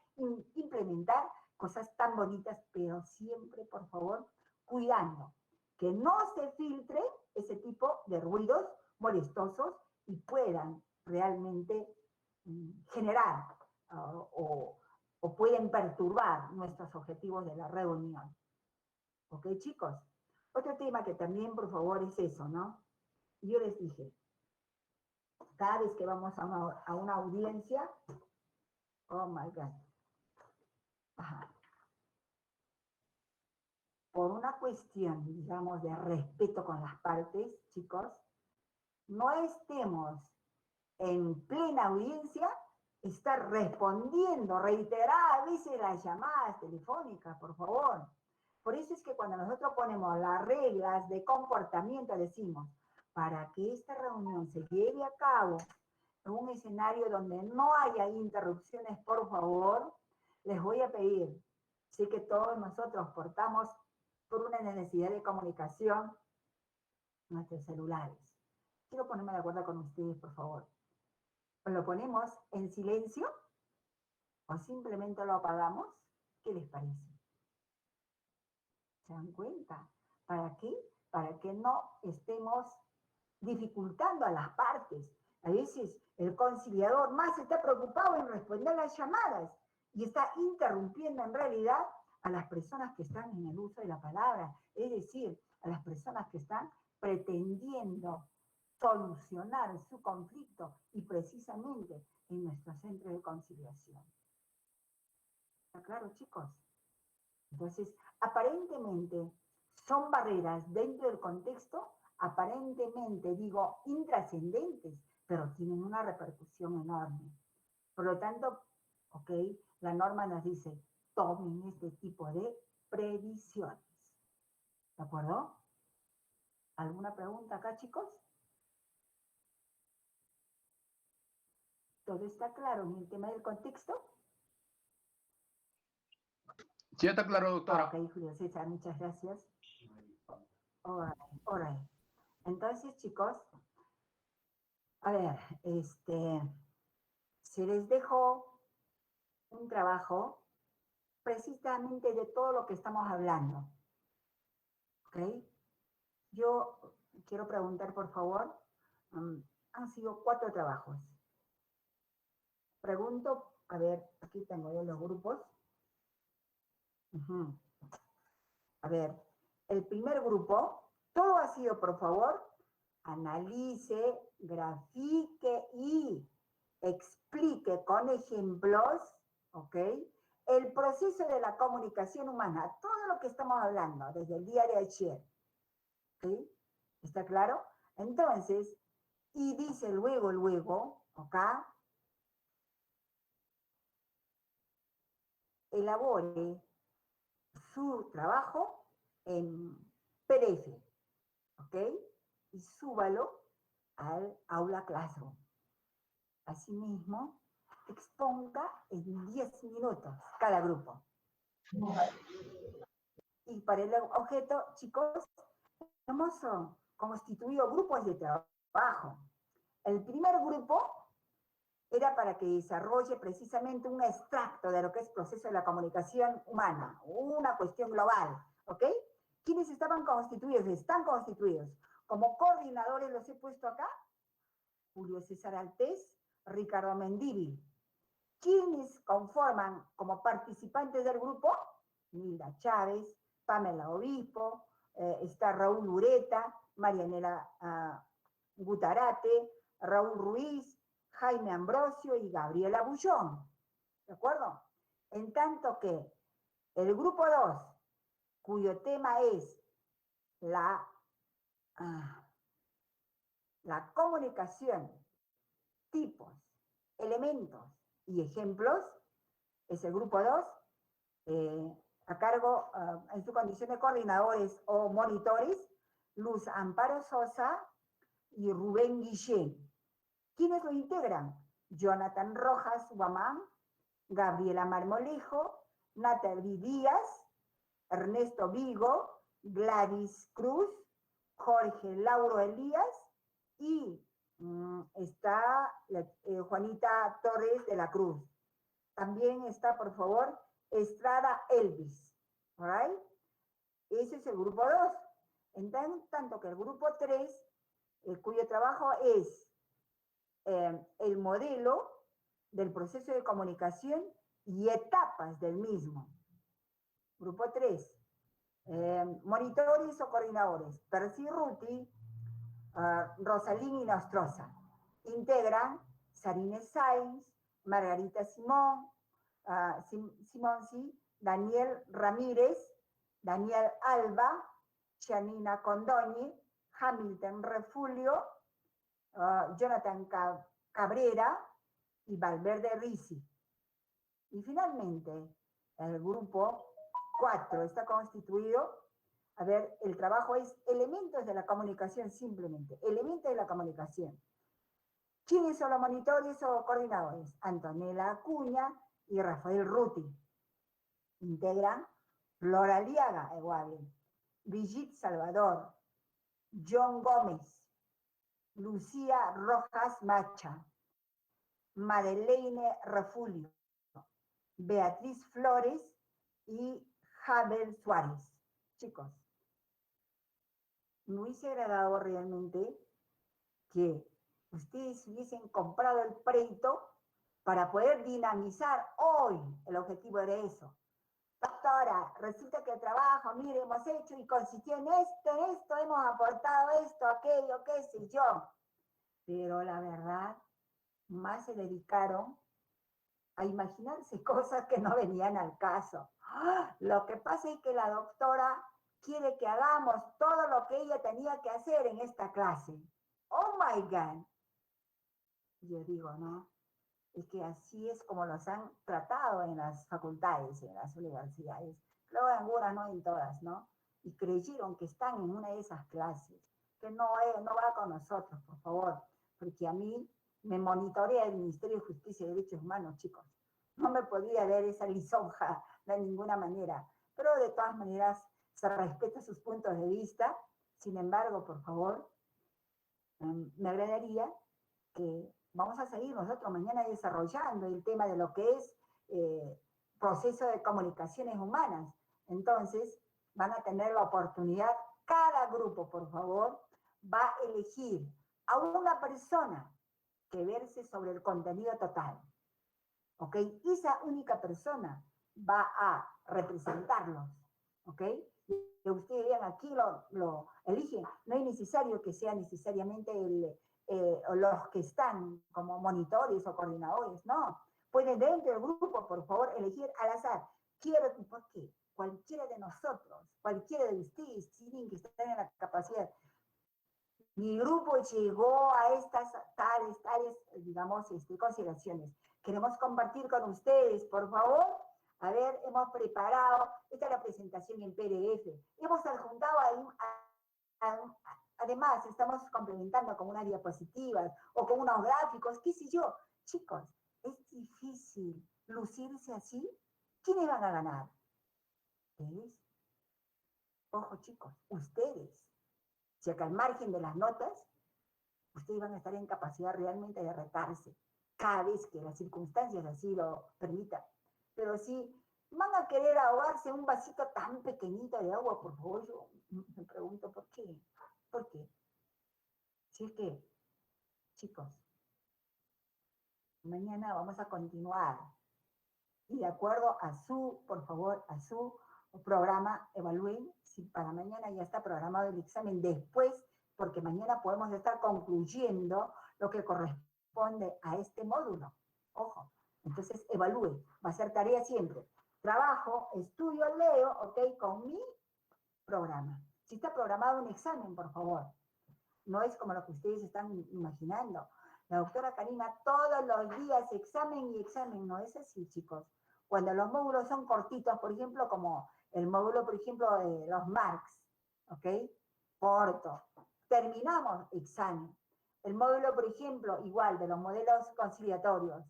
implementar cosas tan bonitas, pero siempre, por favor, cuidando que no se filtre ese tipo de ruidos molestosos y puedan realmente generar o pueden perturbar nuestros objetivos de la reunión. ¿Ok, chicos? Otro tema que también, por favor, es eso, ¿no? Yo les dije, cada vez que vamos a una audiencia, oh my God, ajá, por una cuestión, digamos, de respeto con las partes, chicos, no estemos en plena audiencia, estar respondiendo reiteradas veces las llamadas telefónicas, por favor. Por eso es que cuando nosotros ponemos las reglas de comportamiento, decimos, para que esta reunión se lleve a cabo en un escenario donde no haya interrupciones, por favor, les voy a pedir, sé que todos nosotros portamos por una necesidad de comunicación nuestros celulares. Quiero ponerme de acuerdo con ustedes, por favor. ¿O lo ponemos en silencio? ¿O simplemente lo apagamos? ¿Qué les parece? ¿Se dan cuenta? ¿Para qué? Para que no estemos dificultando a las partes. A veces el conciliador más está preocupado en responder las llamadas y está interrumpiendo en realidad a las personas que están en el uso de la palabra, es decir, a las personas que están pretendiendo solucionar su conflicto y precisamente en nuestro centro de conciliación. ¿Está claro, chicos? Entonces, aparentemente son barreras dentro del contexto, aparentemente, digo, intrascendentes, pero tienen una repercusión enorme. Por lo tanto, ok, la norma nos dice, tomen este tipo de previsiones. ¿De acuerdo? ¿Alguna pregunta acá, chicos? ¿Todo está claro en el tema del contexto? Sí, está claro, doctora. Ok, Julio César, muchas gracias. All right. Entonces, chicos, a ver, se les dejó un trabajo precisamente de todo lo que estamos hablando. ¿Ok? Yo quiero preguntar, por favor, han sido 4 trabajos. Pregunto, a ver, aquí tengo yo los grupos. A ver, el primer grupo, todo ha sido, por favor, analice, grafique y explique con ejemplos, ¿ok? El proceso de la comunicación humana, todo lo que estamos hablando desde el día de ayer, ¿ok? ¿Está claro? Entonces, y dice luego, ¿ok? Elabore su trabajo en PDF, ¿ok? Y súbalo al aula Classroom. Asimismo, exponga en 10 minutos cada grupo. Y para el objeto, chicos, tenemos constituido grupos de trabajo. El primer grupo era para que desarrolle precisamente un extracto de lo que es proceso de la comunicación humana, una cuestión global, ¿ok? ¿Quiénes estaban constituidos? Están constituidos. Como coordinadores los he puesto acá, Julio César Altés, Ricardo Mendívil. ¿Quiénes conforman como participantes del grupo? Nilda Chávez, Pamela Obispo, está Raúl Ureta, Marianela Gutarate, Raúl Ruiz, Jaime Ambrosio y Gabriela Bullón. ¿De acuerdo? En tanto que el grupo 2, cuyo tema es la comunicación, tipos, elementos y ejemplos, es el grupo 2, a cargo, en su condición de coordinadores o monitores, Luz Amparo Sosa y Rubén Guillén. ¿Quiénes lo integran? Jonathan Rojas Guamán, Gabriela Marmolejo, Natalie Díaz, Ernesto Vigo, Gladys Cruz, Jorge Lauro Elías y está Juanita Torres de la Cruz. También está, por favor, Estrada Elvis. ¿All right? Ese es el grupo 2. En tanto que el grupo 3, cuyo trabajo es el modelo del proceso de comunicación y etapas del mismo. Grupo 3, monitores o coordinadores, Percy Ruti, Rosalín y Nostroza. Integran Sarine Sáenz, Margarita Simón, Simonsi, Daniel Ramírez, Daniel Alba, Janina Condoñi, Hamilton Refulio, Jonathan Cabrera y Valverde Risi. Y finalmente, el grupo 4 está constituido, a ver, el trabajo es elementos de la comunicación simplemente, elementos de la comunicación. ¿Quiénes son los monitores o coordinadores? Antonella Acuña y Rafael Ruti. Integran Flora Liaga, Brigitte Salvador, John Gómez, Lucía Rojas Macha, Madeleine Refulio, Beatriz Flores y Javier Suárez. Chicos, me hubiese agradado realmente que ustedes hubiesen comprado el prédito para poder dinamizar hoy. El objetivo era eso. Doctora, resulta que el trabajo, mire, hemos hecho y consistió en esto, hemos aportado esto, aquello, qué sé yo. Pero la verdad, más se dedicaron a imaginarse cosas que no venían al caso. Lo que pasa es que la doctora quiere que hagamos todo lo que ella tenía que hacer en esta clase. Oh my God. Yo digo, ¿no? Es que así es como los han tratado en las facultades, en las universidades. Creo en algunas, no en todas, ¿no? Y creyeron que están en una de esas clases, que no va con nosotros, por favor, porque a mí me monitorea el Ministerio de Justicia y Derechos Humanos, chicos. No me podría ver esa lisonja de ninguna manera, pero de todas maneras se respeta sus puntos de vista. Sin embargo, por favor, me agradaría que vamos a seguir nosotros mañana desarrollando el tema de lo que es proceso de comunicaciones humanas. Entonces, van a tener la oportunidad, cada grupo, por favor, va a elegir a una persona que verse sobre el contenido total. ¿Ok? Esa única persona va a representarlos. ¿Ok? Que ustedes vean aquí, lo eligen. No es necesario que sea necesariamente los que están como monitores o coordinadores, no. Pueden dentro del grupo, por favor, elegir al azar. Quiero, porque cualquiera de nosotros, cualquiera de ustedes tienen que estar en la capacidad. Mi grupo llegó a estas tales, digamos, consideraciones. Queremos compartir con ustedes, por favor. A ver, hemos preparado, esta es la presentación en PDF. Hemos adjuntado además, estamos complementando con unas diapositivas o con unos gráficos, qué sé yo. Chicos, es difícil lucirse así. ¿Quiénes van a ganar? ¿Ustedes? Ojo, chicos, ustedes. Si que al margen de las notas, ustedes van a estar en capacidad realmente de retarse cada vez que las circunstancias así lo permitan. Pero si van a querer ahogarse en un vasito tan pequeñito de agua, por favor, yo me pregunto por qué. ¿Por qué? Si es que, chicos, mañana vamos a continuar. Y de acuerdo a su, por favor, a su programa, evalúen si para mañana ya está programado el examen después, porque mañana podemos estar concluyendo lo que corresponde a este módulo. Ojo, entonces evalúen, va a ser tarea siempre. Trabajo, estudio, leo, ok, con mi programa. Si está programado un examen, por favor. No es como lo que ustedes están imaginando. La doctora Karina todos los días examen y examen, no es así, chicos. Cuando los módulos son cortitos, por ejemplo, como el módulo, por ejemplo, de los Marx, ¿ok? Corto. Terminamos examen. El módulo, por ejemplo, igual, de los modelos conciliatorios,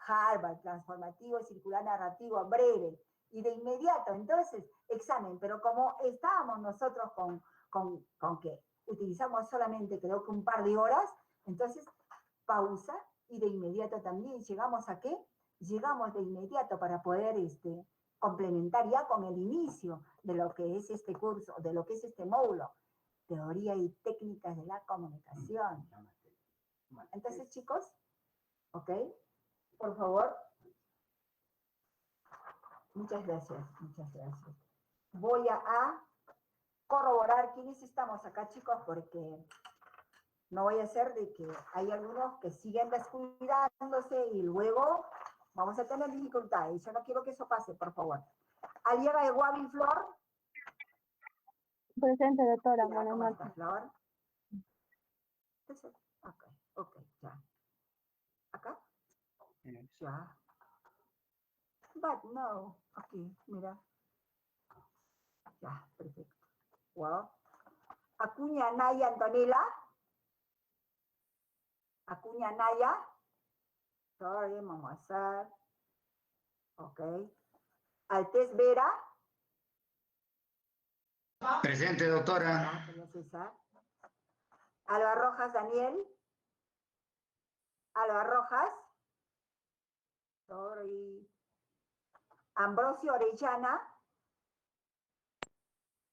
Harvard, transformativo, circular narrativo, breve, y de inmediato, entonces, examen. Pero como estábamos nosotros con que utilizamos solamente, creo que un par de horas, entonces, pausa, y de inmediato también llegamos a ¿qué? Llegamos de inmediato para poder complementar ya con el inicio de lo que es este curso, de lo que es este módulo, teoría y técnicas de la comunicación. Entonces, chicos, ¿ok? Por favor. Muchas gracias, muchas gracias. Voy a corroborar quiénes estamos acá, chicos, porque no vaya a ser de que hay algunos que siguen descuidándose y luego vamos a tener dificultades. Yo no quiero que eso pase, por favor. Aliega de Guavi Flor. Presente, doctora. Ya, Buenas ¿cómo noches. estás, Flor? Ok, ya. ¿Acá? Ya. But no. Aquí, mira. Ya, perfecto. Wow. Acuña Naya Antonella. Acuña Naya. Sorry, vamos a hacer. Ok. Altés Vera. Presente, doctora. Alba Rojas Daniel. Alba Rojas. Sorry. Ambrosio Orellana.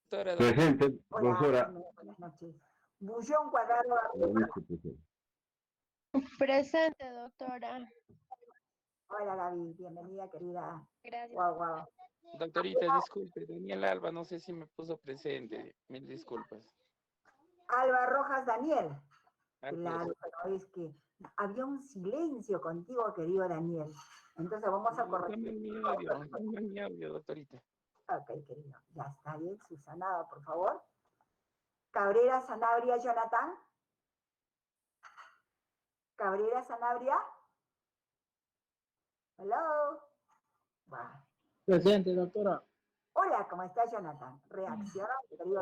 Presente, Hola, profesora. buenas noches. Bullón Cuadrado. Presente, doctora. Hola, Gaby. Bienvenida, querida. Gracias. Guau. Doctorita, disculpe, Daniel Alba, no sé si me puso presente, mil disculpas. Alba Rojas Daniel. Así Claro, es. pero es que había un silencio contigo, querido Daniel. Entonces vamos a corregir. Dame mi audio, doctorita. Ok, querido. Ya está bien, Susana, por favor. Cabrera Sanabria Jonathan. Cabrera Sanabria. Hello. Va. Presente, doctora. Hola, ¿cómo estás, Jonathan? Reacciona, querido.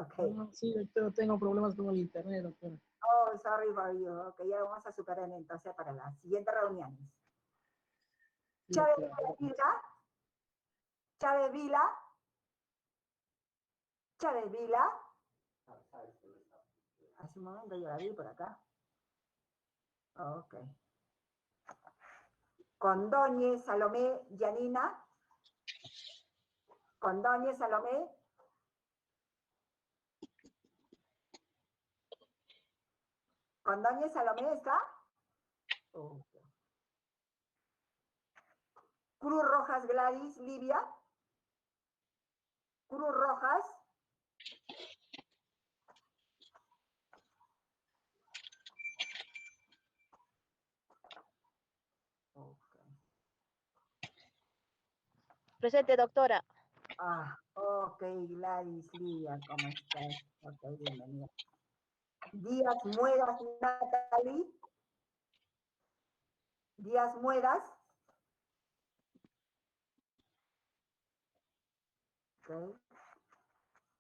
Ok. Sí, doctora, tengo problemas con el internet, doctora. Oh, sorry for you. Ok, ya vamos a superar entonces para las siguientes reuniones. Sí, Chávez doctora. Vila. Chávez Vila. Chávez Vila. Hace un momento yo la vi por acá. Ok. Condóñez Salomé Yanina. Condóñez Salomé. Condóñez Salomé está. Okay. Cruz Rojas Gladys Livia. Cruz Rojas. Presente, doctora. Ok, Gladys Livia, ¿cómo estás? Ok, bienvenida. Díaz Muedas Natalie. Díaz Muedas. Ok.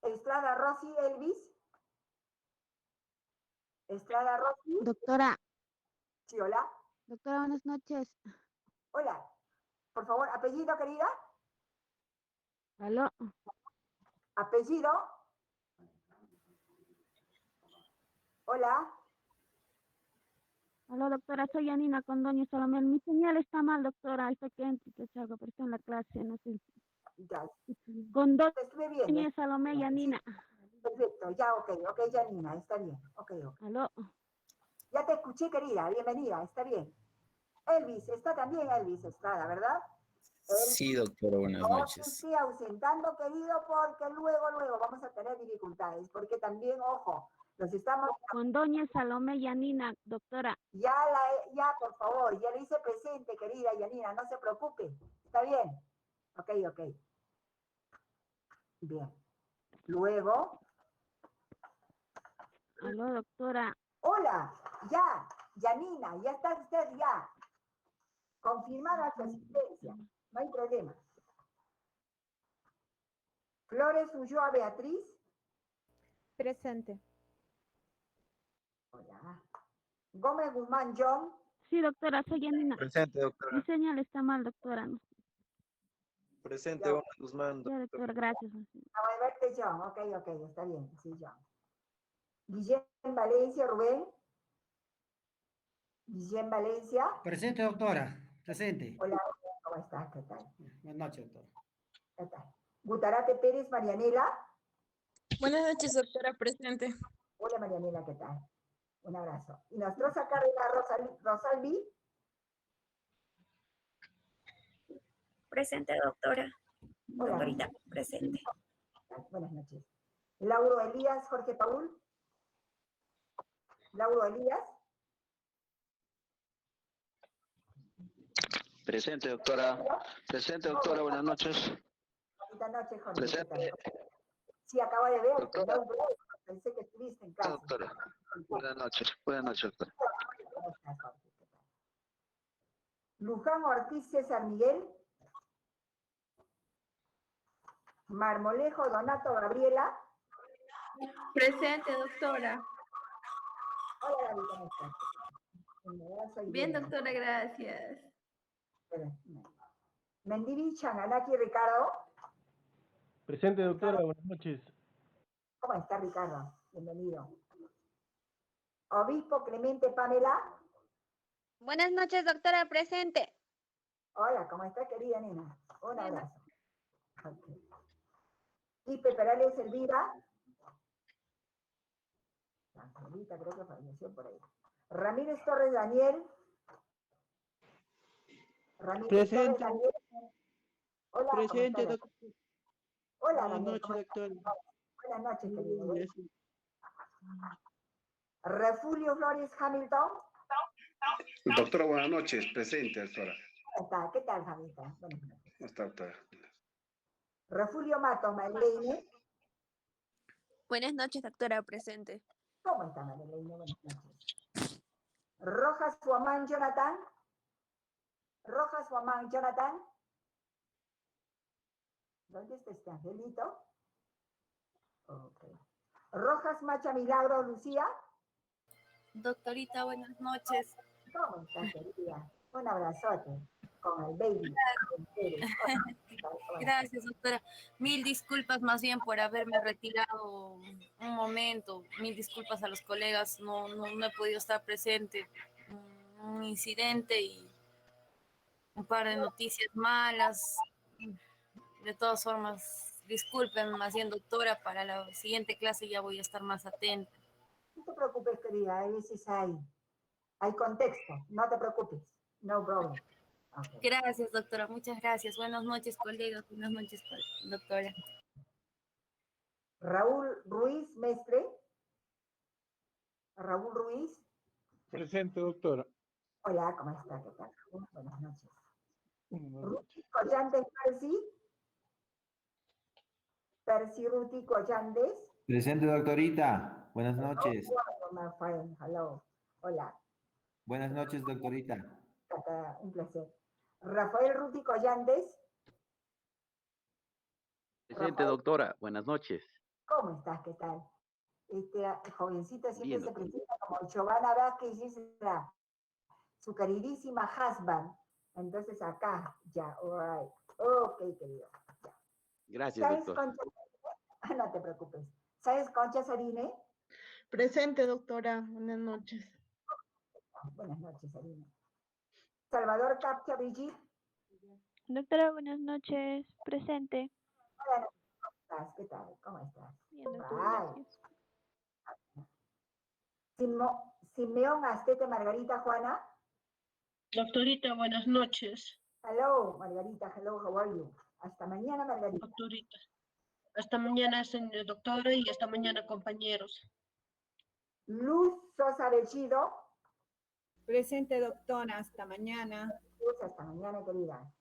Estrada Rosy Elvis. Estrada Rosy. Doctora. Sí, hola. Doctora, buenas noches. Hola. Por favor, apellido, querida. ¿Aló? Apellido. Hola. Aló, doctora, soy Yanina con doña Salomé. Mi señal está mal, doctora. Está que entre, que salga, pero está en la clase, no sé. Ya. Con Te estuve viendo. doña Salomé, Yanina. Perfecto, ya, ok, Yanina, está bien, ok. Aló. Ya te escuché, querida, bienvenida, está bien. Elvis, está también Elvis Estrada, ¿verdad? Sí, doctora, buenas No se noches. esté ausentando, querido, porque luego vamos a tener dificultades, porque también, ojo, los estamos... Con doña Salomé, Yanina, doctora. Ya, por favor, ya le hice presente, querida Yanina, no se preocupe, está bien. Ok. Bien. Luego... Aló, doctora. Hola, ya, Yanina, ya está usted ya. Confirmada su asistencia, no hay problema. Flores Ulloa Beatriz. Presente. Hola. Gómez Guzmán John. Sí, doctora, soy Yanina. Presente, doctora. Mi señal está mal, doctora. No. Presente, Gómez Guzmán. Ya, doctora, gracias. A verte, John. Ok, está bien. Sí, John. Guillén Valencia, Rubén. Guillén Valencia. Presente, doctora. Presente. Hola, ¿cómo estás? ¿Qué tal? Buenas noches, doctora. ¿Qué tal? Gutarate Pérez, Marianela. Buenas noches, doctora, presente. Hola, Marianela, ¿qué tal? Un abrazo. Y Nostroza Carrera Rosalvi. Presente, doctora. Hola. Doctorita, presente. Buenas noches. Lauro Elías, Jorge Paul. Lauro Elías. Presente, doctora. Presente, doctora. Buenas noches. Buenas noches, Jorge. Presente. Sí, acabo de ver. Pensé que estuviste en casa. Doctora. Buenas noches. Buenas noches, doctora. ¿Cómo estás, Jorge? ¿Qué tal? Luján Ortiz César Miguel. Marmolejo Donato Gabriela. Presente, doctora. Hola, Gaby, ¿cómo estás? Bien, doctora, gracias. Mendivich Changanaki Ricardo. Presente, doctora, buenas noches. ¿Cómo está, Ricardo? Bienvenido. Obispo Clemente Pamela. Buenas noches, doctora, presente. Hola, ¿cómo está, querida nena? Un abrazo. Okay. Ipe Perales Elvira. Angelita, creo que falleció por ahí. Ramírez Torres Daniel. Ramírez Presente. Torres Daniel. Hola, Presente, doctor. Hola, Buenas Daniel. noches, doctor. Buenas noches, querido. Refugio Flores Hamilton. Doctora, buenas noches. Presente, doctora. ¿Qué tal, Hamilton? Buenas noches. ¿Cómo está, doctora? Refugio Matos, Marlene. Buenas noches, doctora, presente. ¿Cómo está, Marlene? Buenas noches. Rojas Guamán Jonathan. Rojas Guamán Jonathan. ¿Dónde está este angelito? Ok. Rojas Macha Milagro Lucía. Doctorita, buenas noches. ¿Cómo estás, querida? Un abrazote con el baby. Gracias, doctora. Mil disculpas más bien por haberme retirado un momento. Mil disculpas a los colegas. No he podido estar presente. Un incidente y un par de noticias malas. De todas formas, disculpen más bien, doctora. Para la siguiente clase ya voy a estar más atenta. No te preocupes, querida. A veces hay contexto. No te preocupes. No problem. Okay. Gracias, doctora. Muchas gracias. Buenas noches, colegas. Buenas noches, doctora. Raúl Ruiz Mestre. Raúl Ruiz. Presente, doctora. Hola, ¿cómo está? ¿Qué tal? Buenas noches. Ruti Collantes Percy. Percy Ruti Collantes. Presente, doctorita. Buenas noches. My friend. Hello. Hola. Buenas noches, doctorita. Un placer. Rafael Ruti Collantes. Presente, doctora. Buenas noches. ¿Cómo estás? ¿Qué tal? Este jovencita siempre Bien, se presenta como Giovanna Vázquez, es su queridísima husband. Entonces acá, ya, all right. Ok, querido. Ya. Gracias, doctor. No te preocupes. ¿Sabes Concha Sarine? Presente, doctora. Buenas noches. Buenas noches, Alina. Salvador Capcha, Brigitte. Doctora, buenas noches. Presente. Hola, ¿cómo estás? ¿Qué tal? ¿Cómo estás? Bien, doctora, Bye. gracias. Simeón Astete, Margarita, Juana. Doctorita, buenas noches. Hello, Margarita. Hello, how are you? Hasta mañana, Margarita. Doctorita. Hasta mañana, señor doctora, y hasta mañana, compañeros. Luz Sosa Belchido. Presente, doctora. Hasta mañana. Luz, hasta mañana, querida.